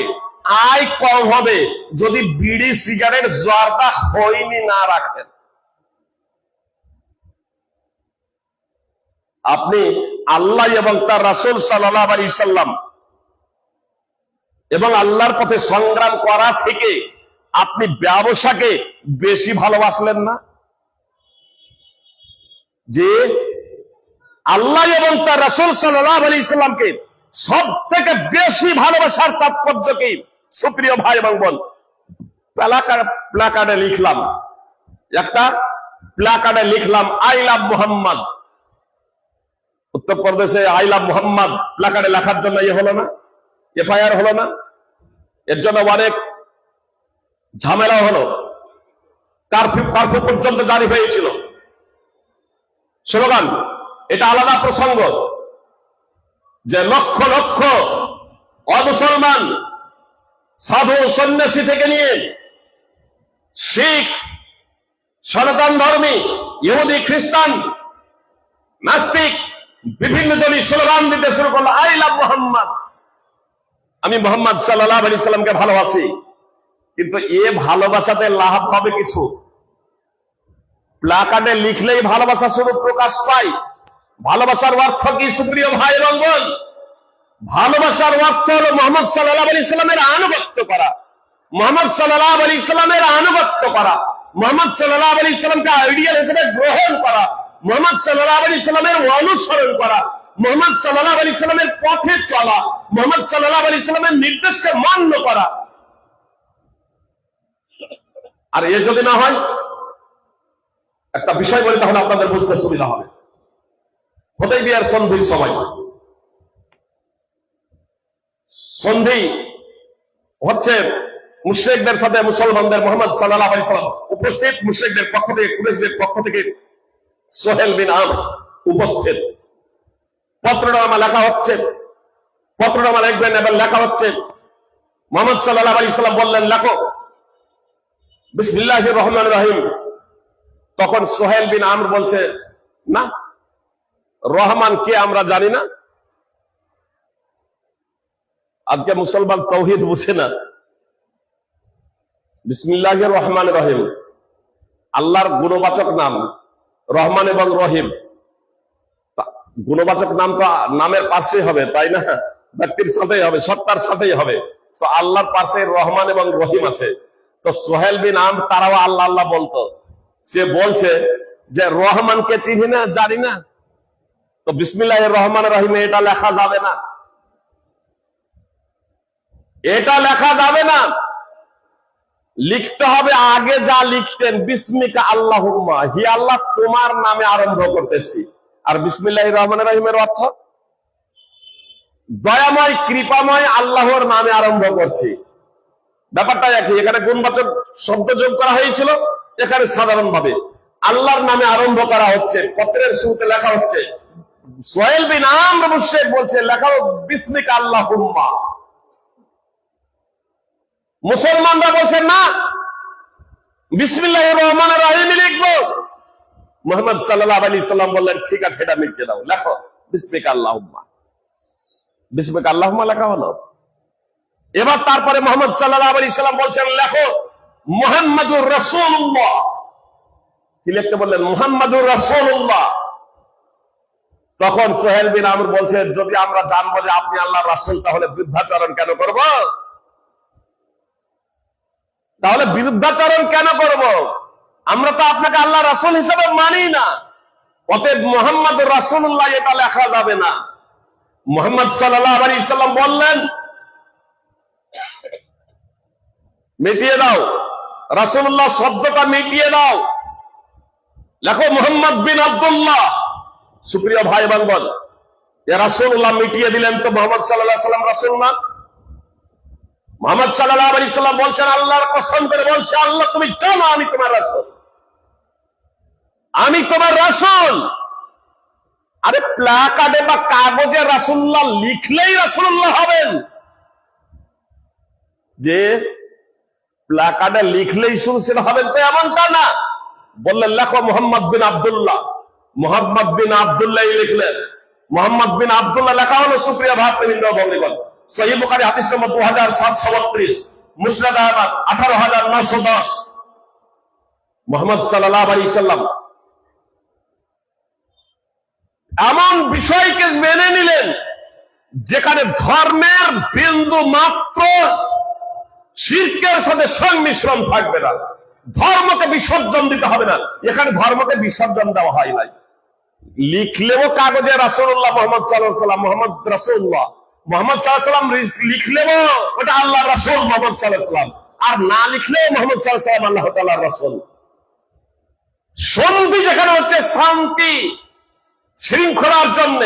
আয় কম হবে যদি বিড়ি সিগারেট জর্দা খৈনি না রাখেন। আপনি আল্লাহ এবং তার রাসূল সাল্লাল্লাহু আলাইহি সাল্লাম এবং আল্লাহর পথে সংগ্রাম করা থেকে আপনি ব্যবসাকে বেশি ভালোবাসলেন না? যে আল্লাহ এবং তার রাসূল সাল্লাল্লাহু আলাইহি সাল্লামকে সব থেকে বেশি ভালোবাসার তাৎপর্য কি? সুপ্রিয় ভাই এবং বোন, প্লাকার্ডে লিখলাম, একটা প্লাকার্ডে লিখলাম আই লাভ মুহাম্মদ। উত্তরপ্রদেশে আই লাভ মুহাম্মদ প্লাকার্ডে লেখার জন্য হলো না, এফআইআর হলো না, এর জন্য অনেক ঝামেলা হলো, কারফিউ পর্যন্ত জারি হয়েছিল। স্লোগান, এটা আলাদা প্রসঙ্গ, যে লক্ষ লক্ষ অমুসলমান সাধু সন্ন্যাসী থেকে নিয়ে শিখ, সনাতন ধর্মী, ইহুদি, খ্রিস্টান, নাস্তিক বিভিন্ন জনই স্লোগান দিতে শুরু করলো আই লাভ মুহাম্মদ, আমি মুহাম্মদ সাল্লাল্লাহু আলাইহি সাল্লামকে ভালোবাসি। কিন্তু এ ভালোবাসাতে লাভ হবে কিছু? প্লাকার্ডে লিখলেই ভালোবাসা শুধু প্রকাশ পায়? ভালোবাসার অর্থ কি সুপ্রিয় ভাই এবং বোন? ভালোবাসার অর্থ হলো মুহাম্মদ সাল্লাল্লাহু আলাইহি সাল্লামের আনুগত্য করা, মুহাম্মদ সাল্লাল্লাহু আলাইহি সাল্লামের আনুগত্য করা, মুহাম্মদ সাল্লাল্লাহু আলাইহি সাল্লামকে আইডিয়াল হিসেবে গ্রহণ করা, মুহাম্মদ সাল্লাল্লাহু আলাইহি সাল্লামের অনুসরণ করা, মুহাম্মদ সাল্লাল্লাহু আলাইহি সাল্লামের পথে চলা, মুহাম্মদ সাল্লাল্লাহু আলাইহি সাল্লামের নির্দেশকে মান্য করা। আর এ যদি না হয়, একটা বিষয় বলি তাহলে আপনাদের বুঝতে সুবিধা হবে। হুদায়বিয়ার সন্ধির সময়, সন্ধি হচ্ছে মুশরিকদের সাথে মুসলমানদের, মুহাম্মদ সাল্লাল্লাহু আলাইহি সাল্লাম উপস্থিত, মুশরিকদের পক্ষ থেকে, কুরাইশদের পক্ষ থেকে সোহেল বিন আমর উপস্থিত। পত্রনামা লেখা হচ্ছে, পত্রনামা লিখবেন এবং লেখা হচ্ছে। মুহাম্মদ সাল্লাল্লাহু আলাইহি সাল্লাম বললেন, লেখো বিসমিল্লাহির রহমানির রহিম। তখন সোহেল বিন আমর বলছে, না, রহমান কে আমরা জানি না। আজকে মুসলমান তাওহীদ বুঝে না। বিসমিল্লাহির রহমানির রহিম আল্লাহর গুণবাচক নাম, রহমান এবং রহিম। গুণবাচক নাম তো নামের পাশেই হবে, তাই না? ব্যক্তির সাথেই হবে, সত্তার সাথেই হবে। তো আল্লাহর পাশে রহমান এবং রহিম আছে। তো সোহেল বিন আমর তারাও আল্লাহ আল্লাহ বলতো। সে বলছে যে রহমানকে চিনি না, জানি না, তো বিসমিল্লাহির রহমানির রহিম এটা লেখা যাবে না, এটা লেখা যাবে না। লিখতে হবে আগে যা লিখতেন, বিসমিকা আল্লাহুম্মা, হি আল্লাহ তোমার নামে আরম্ভ করতেছি। আর বিসমিল্লাহির রহমানির রহিমের অর্থ দয়াময়, কৃপাময় আল্লাহর নামে আরম্ভ করছি। ব্যাপারটা একই, এখানে গুণবাচক শব্দ যোগ করা হয়েছিল, এখানে সাধারণভাবে আল্লাহর নামে আরম্ভ করা হচ্ছে। পত্রের শুরুতে লেখা হচ্ছে, সোহেল বিন আমর মুশরিক বলছে লেখা বিসমিকা আল্লাহুম্মা। মুসলমানরা বলছেন না, বিসমিল্লাহির রহমানির রহিম লিখবো। মুহাম্মদ সাল্লাল্লাহু আলাইহি সাল্লাম বললেন, ঠিক আছে, এটা মিটিয়ে দাও, লেখো বিসমিকা আল্লাহুম্মা। বিসমিকা আল্লাহুম্মা লেখা হলো। এবার তারপরে মুহাম্মদ সাল্লাল্লাহু আলাইহি সাল্লাম বলছেন, লেখো মুহাম্মাদুর রাসূলুল্লাহ। কি লিখতে বললেন? মুহাম্মাদুর রাসূলুল্লাহ। তখন সোহেল বিন আমর বলছে, যদি আমরা জানবো যে আপনি আল্লাহর রাসূল, তাহলে বৃদ্ধাচরণ কেন করব? তাহলে বিরুদ্ধাচরণ কেন করব? আমরা তো আপনাকে আল্লাহ রাসূল হিসেবে মানি না। অতএব মুহাম্মাদুর রাসূলুল্লাহ এটা লেখা যাবে না। মুহাম্মদ সাল্লাল্লাহু আলাইহি সাল্লাম বললেন, মিটিয়ে দাও, রাসূলুল্লাহ শব্দটা মিটিয়ে দাও, লেখো মুহাম্মদ বিন আব্দুল্লাহ। সুপ্রিয় ভাই এবং বোন, রাসূলুল্লাহ মিটিয়ে দিলেন, তো মুহাম্মদ সাল্লাল্লাহু আলাইহি সাল্লাম রাসূল না? মুহাম্মদ সাল্লাল্লাহু আলাইহি সাল্লাম বলছেন, আল্লাহর কসম করে বলছে, আল্লাহ তুমি জানো আমি তোমার রাসূল, আমি তোমার রাসূল। আরে প্লাকার্ডে বা কাগজে রাসূলুল্লাহ লিখলেই রাসূলুল্লাহ হবেন? যে প্লাকার্ডে লিখলেই শুধু সেটা হবেন তো এমনটা না। বললেন লেখো মোহাম্মদ বিন আব্দুল্লাহ। মোহাম্মদ বিন আব্দুল্লাহ লিখলেন। মোহাম্মদ বিন আব্দুল্লাহ লেখা হলো। সুপ্রিয় ভাতৃবৃন্দ বন্ধুগণ, সহিহ বুখারী হাদিস নম্বর 2732, মুসনাদ আহমদ 18910। মুহাম্মদ সাল্লাল্লাহু আলাইহি সাল্লাম এমন বিষয়কে মেনে নিলেন যেখানে ধর্মের বিন্দু মাত্র শিরকের সাথে সংমিশ্রণ থাকবে না। ধর্মকে বিসর্জন দিতে হবে না। এখানে ধর্মকে বিসর্জন দেওয়া হয় নাই। লিখলেও কাগজে রাসূলুল্লাহ মুহাম্মদ সাল্লাল্লাহু আলাইহি ওয়াসাল্লাম, মুহাম্মদ রাসূলুল্লাহ, মুহাম্মদ সাল্লাল্লাহু আলাইহি ওয়াসাল্লাম লিখলেও ওটা আল্লাহর রাসূল মুহাম্মদ সাল্লাল্লাহু আলাইহি ওয়াসাল্লাম, আর না লিখলেও মুহাম্মদ সাল্লাল্লাহু আলাইহি ওয়াসাল্লাম আল্লাহ তাআলার রাসূল। সন্ধি যেখানে হচ্ছে শান্তি শৃঙ্খলার জন্য,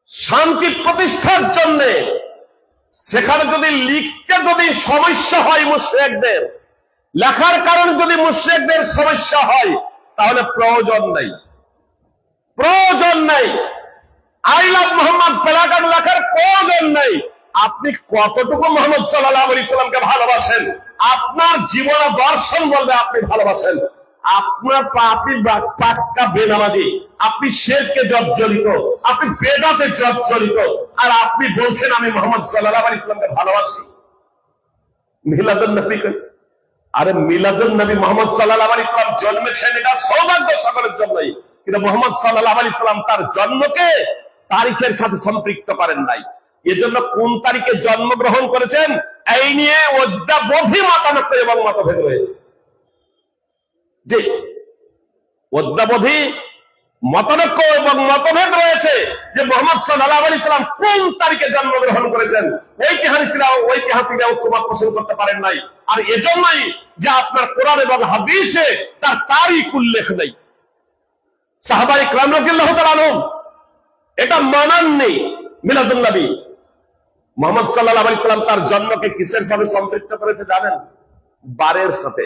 শান্তি প্রতিষ্ঠার জন্য, সেখানে যদি লিখতে যদি সমস্যা হয় মুশরিকদের, লেখার কারণে যদি মুশরিকদের সমস্যা হয়, তাহলে প্রয়োজন নেই, প্রয়োজন নেই। আই লাভ মোহাম্মদ প্লাকার্ড লেখার প্রয়োজন নেই। আপনি কতটুকু মোহাম্মদ সাল্লাল্লাহু আলাইহি সাল্লামকে ভালোবাসেন, আপনার জীবন দর্শন বলবে আপনি ভালোবাসেন। আপনি পাক্কা বেনামাজি, আপনি শিরকে জর্জরিত, আপনি বেদাতে জর্জরিত, আর আপনি বলছেন আমি মোহাম্মদ সাল্লাল্লাহু আলাইহি সাল্লামকে ভালোবাসি। মিলাদুন নবী, আরে মিলাদুন নবী মোহাম্মদ সাল্লাল্লাহু আলাইহি সাল্লাম জন্মেছেন, এটা সৌভাগ্য সকলের জন্যই, কিন্তু মোহাম্মদ সাল্লাল্লাহু আলাইহি সাল্লাম তার জন্মকে তারিখের সাথে সম্পৃক্ত করেন নাই। এজন্য কোন তারিখে জন্মগ্রহণ করেছেন এই নিয়ে অদ্যাবধি মতামত এবং মতভেদ রয়েছে। যে অদ্যাবধি মতানৈক্য এবং মতভেদ রয়েছে যে মুহাম্মদ সাল্লাল্লাহু আলাইহি সাল্লাম কোন তারিখে জন্মগ্রহণ করেছেন, ঐতিহাসিকরা ঐক্যমত পোষণ করতে পারেন নাই। আর এজন্যই যে আপনার কোরআন এবং হাদিসে তার তারিখ উল্লেখ নেই। সাহাবায়ে কিরাম রাদিয়াল্লাহু তাআলা আনহুম এটা মানাননি। মিলাদুন নবী মুহাম্মদ সাল্লাল্লাহু আলাইহি সাল্লাম তার জন্মকে কিসের সাথে সম্পৃক্ত করেছে জানেন? বারের সাথে,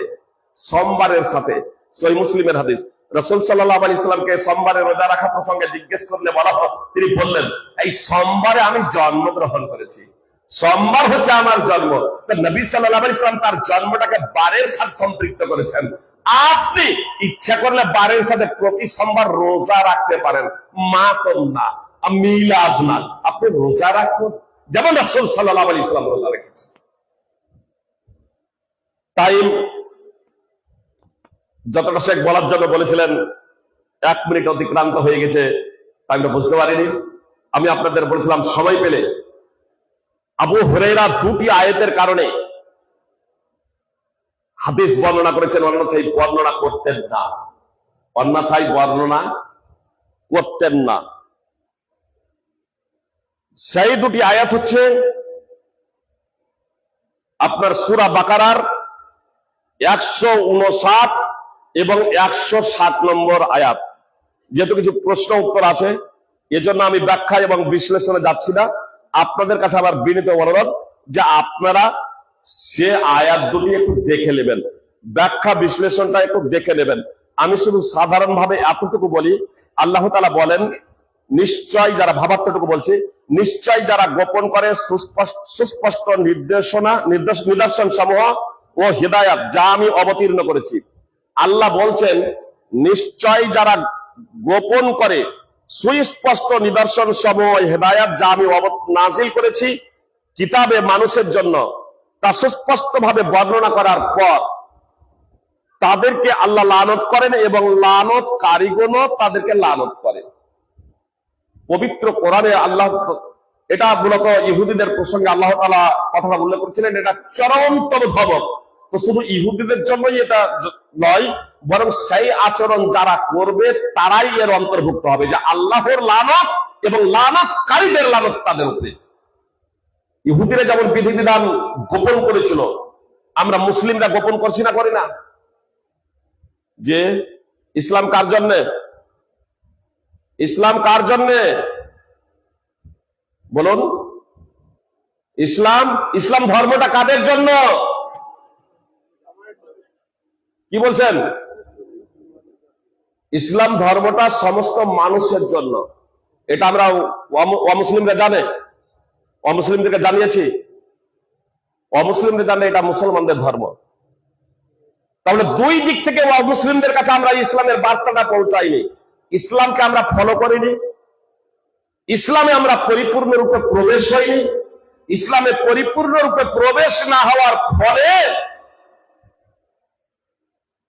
সোমবারের সাথে। সহিহ মুসলিমের হাদিস, রাসূল সাল্লাল্লাহু আলাইহি সাল্লামকে সোমবারে রোজা রাখা প্রসঙ্গে জিজ্ঞেস করলে বলা হয়, তিনি বললেন এই সোমবারে আমি জন্মগ্রহণ করেছি, সোমবার হচ্ছে আমার জন্ম। তো নবী সাল্লাল্লাহু আলাইহি সাল্লাম তার জন্মটাকে বারের সাথে সম্পৃক্ত করেছেন। আপনি ইচ্ছা করলে বারের সাথে প্রতি সোমবার রোজা রাখতে পারেন, মাতম না, মিলাদ না, আপনি রোজা রাখুন যেমন রাসূল সাল্লাল্লাহু আলাইহি সাল্লাম রোজা রেখেছেন। তাই যতটা শেখ বলার জন্য বলেছিলেন 1 মিনিট অতিক্রান্ত হয়ে গেছে, আমি বুঝতে পারিনি। আমি আপনাদের বলেছিলাম সময় পেলে আবু হুরায়রা 2টি আয়াতের কারণে হাদিস বর্ণনা করেছেন, অন্যথায় বর্ণনা করতেন না, অন্যথায় বর্ণনা করতেন না। সেই 2টি আয়াত হচ্ছে আপনার সূরা বাকারার 159 এবং 160 নম্বর আয়াত। যেহেতু কিছু প্রশ্ন উত্তর আছে, এজন্য আমি ব্যাখ্যা এবং বিশ্লেষণে যাচ্ছি না। আপনাদের কাছে আবার বিনীত অনুরোধ যে আপনারা সে আয়াত দুটি একটু দেখে নেবেন, ব্যাখ্যা বিশ্লেষণটা একটু দেখে নেবেন। আমি শুধু সাধারণভাবে এতটুকু বলি, আল্লাহ তাআলা বলেন নিশ্চয় যারা, ভাবার্থটুকু বলছি, নিশ্চয় যারা গোপন করে সুস্পষ্ট নিদর্শন সমূহ ও হিদায়াত যা আমি অবতীর্ণ করেছি। আল্লাহ বলছেন নিশ্চয় যারা গোপন করে সুস্পষ্ট নিদর্শন সমূহ হিদায়াত যা আমি নাজিল করেছি কিতাবে মানুষের জন্য, তা সুস্পষ্ট ভাবে বর্ণনা করার পর তাদেরকে আল্লাহ লানত করেন এবং লানত কারিগণও তাদেরকে লানত করেন। পবিত্র কোরআনে আল্লাহ, এটা মূলত ইহুদিদের প্রসঙ্গে আল্লাহ তাআলা কথাটা উল্লেখ করেছিলেন, এটা চরমতম ধমক। তো শুধু ইহুদিদের জন্যই এটা নয়, বরং সেই আচরণ যারা করবে তারাই এর অন্তর্ভুক্ত হবে, যে আল্লাহর লানত এবং লানতকারীদের লানত তাদের উপরে। ইহুদিরা যেমন বিধিবিধান গোপন করেছিল, আমরা মুসলিমরা গোপন করছি না, করি না? যে ইসলাম কার জন্যে, ইসলাম কার জন্যে বলুন? ইসলাম ধর্মটা কাদের জন্য? কি বলছেন? ইসলাম ধর্মটা সমস্ত মানুষের জন্য। এটা আমরা অমুসলিমরা জানে, অমুসলিমদেরকে জানিয়েছি, অমুসলিমদের জানে এটা মুসলমানদের ধর্ম। তাহলে দুই দিক থেকে মুসলিমদের কাছে আমরা ইসলামের বার্তাটা পৌঁছাইনি, ইসলামকে আমরা ফলো করিনি, ইসলামে আমরা পরিপূর্ণরূপে প্রবেশ হইনি। ইসলামে পরিপূর্ণরূপে প্রবেশ না হওয়ার ফলে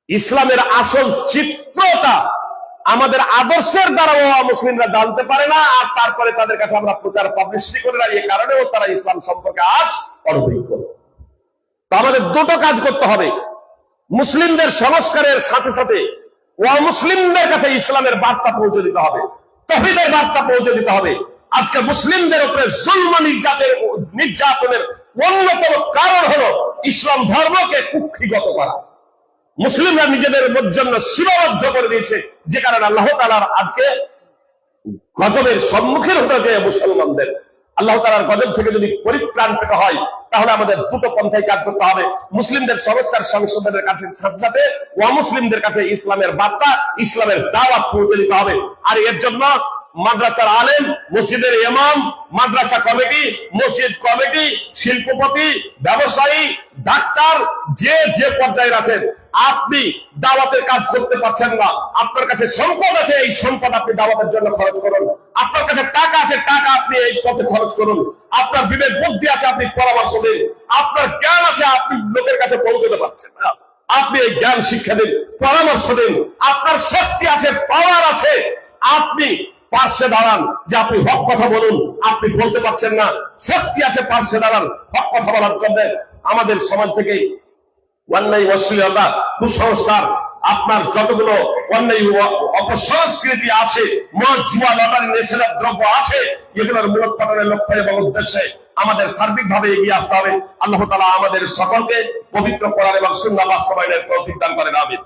ইসলামের আসল চিত্রটা আমাদের আদর্শের দ্বারা মুসলিমরা জানতে পারে না, আর তারপরে তাদের কাছে আমরা প্রচার পাবলিসিটি করে না, এই কারণেও তারা ইসলাম সম্পর্কে আজ অনভিজ্ঞ। তো আমাদের দুটো কাজ করতে হবে, মুসলিমদের সংস্কারের সাথে সাথে মুসলিমদের কাছে ইসলামের বার্তা পৌঁছে দিতে হবে, তাওহীদের বার্তা পৌঁছে দিতে হবে। আজকে মুসলিমদের উপরে জুলম নির্যাতনের অন্যতম কারণ হলো ইসলাম ধর্মকে কুক্ষিগত করা। মুসলিমরা নিজেদের জন্য সীমাবদ্ধ করে দিয়েছে, যে কারণে আল্লাহ তাআলার আজকে গজবের সম্মুখীন হতে হচ্ছে মুসলমানদের। আল্লাহ তাআলার গজব থেকে যদি পরিত্রাণ পেতে হয়, তাহলে আমাদের দুটো পন্থায় কাজ করতে হবে, মুসলিমদের সংস্কার সংশোধনের কাছে সাথে সাথে মুসলিমদের কাছে ইসলামের বার্তা, ইসলামের দাওয়াত পৌঁছে দিতে হবে। আর এর জন্য মাদ্রাসার আলেম, মসজিদের ইমাম, মাদ্রাসা কমিটি, মসজিদ কমিটি, শিল্পপতি, ব্যবসায়ী, ডাক্তার, যে যে পর্যায়ে আছেন, আপনি দাওয়াতের কাজ করতে পারছেন না, আপনার কাছে সম্পদ আছে, এই সম্পদ আপনি দাওয়াতের জন্য খরচ করুন। আপনার কাছে টাকা আছে, টাকা আপনি এই পথে খরচ করুন। আপনার বিবেক বুদ্ধি আছে, আপনি পরামর্শ দিন। আপনার জ্ঞান আছে, আপনি লোকের কাছে পৌঁছতে পারছেন না, আপনি এই জ্ঞান শিক্ষা দিন, পরামর্শ দিন। আপনার শক্তি আছে, পাওয়ার আছে, আপনি পার্শ্বে দাঁড়ান, যে আপনি হক কথা বলুন, আপনি বলতে পারছেন না, শক্তি আছে, পার্শ্বে দাঁড়ান হক কথা বলার জন্য। আমাদের সমাজ থেকে অন্যায়, অশ্লীলতা, কুসংস্কার, আপনার যতগুলো অন্যায় অপসংস্কৃতি আছে, মদ, জুয়া, লটারি, নেশাদার দ্রব্য আছে, এগুলোর মূলোৎপাটনের লক্ষ্য এবং উদ্দেশ্যে আমাদের সার্বিকভাবে এগিয়ে আসতে হবে। আল্লাহ তাআলা আমাদের সকলকে পবিত্র কোরআন এবং সুন্নাহ বাস্তবায়নের তৌফিক দান করেন। আমিন।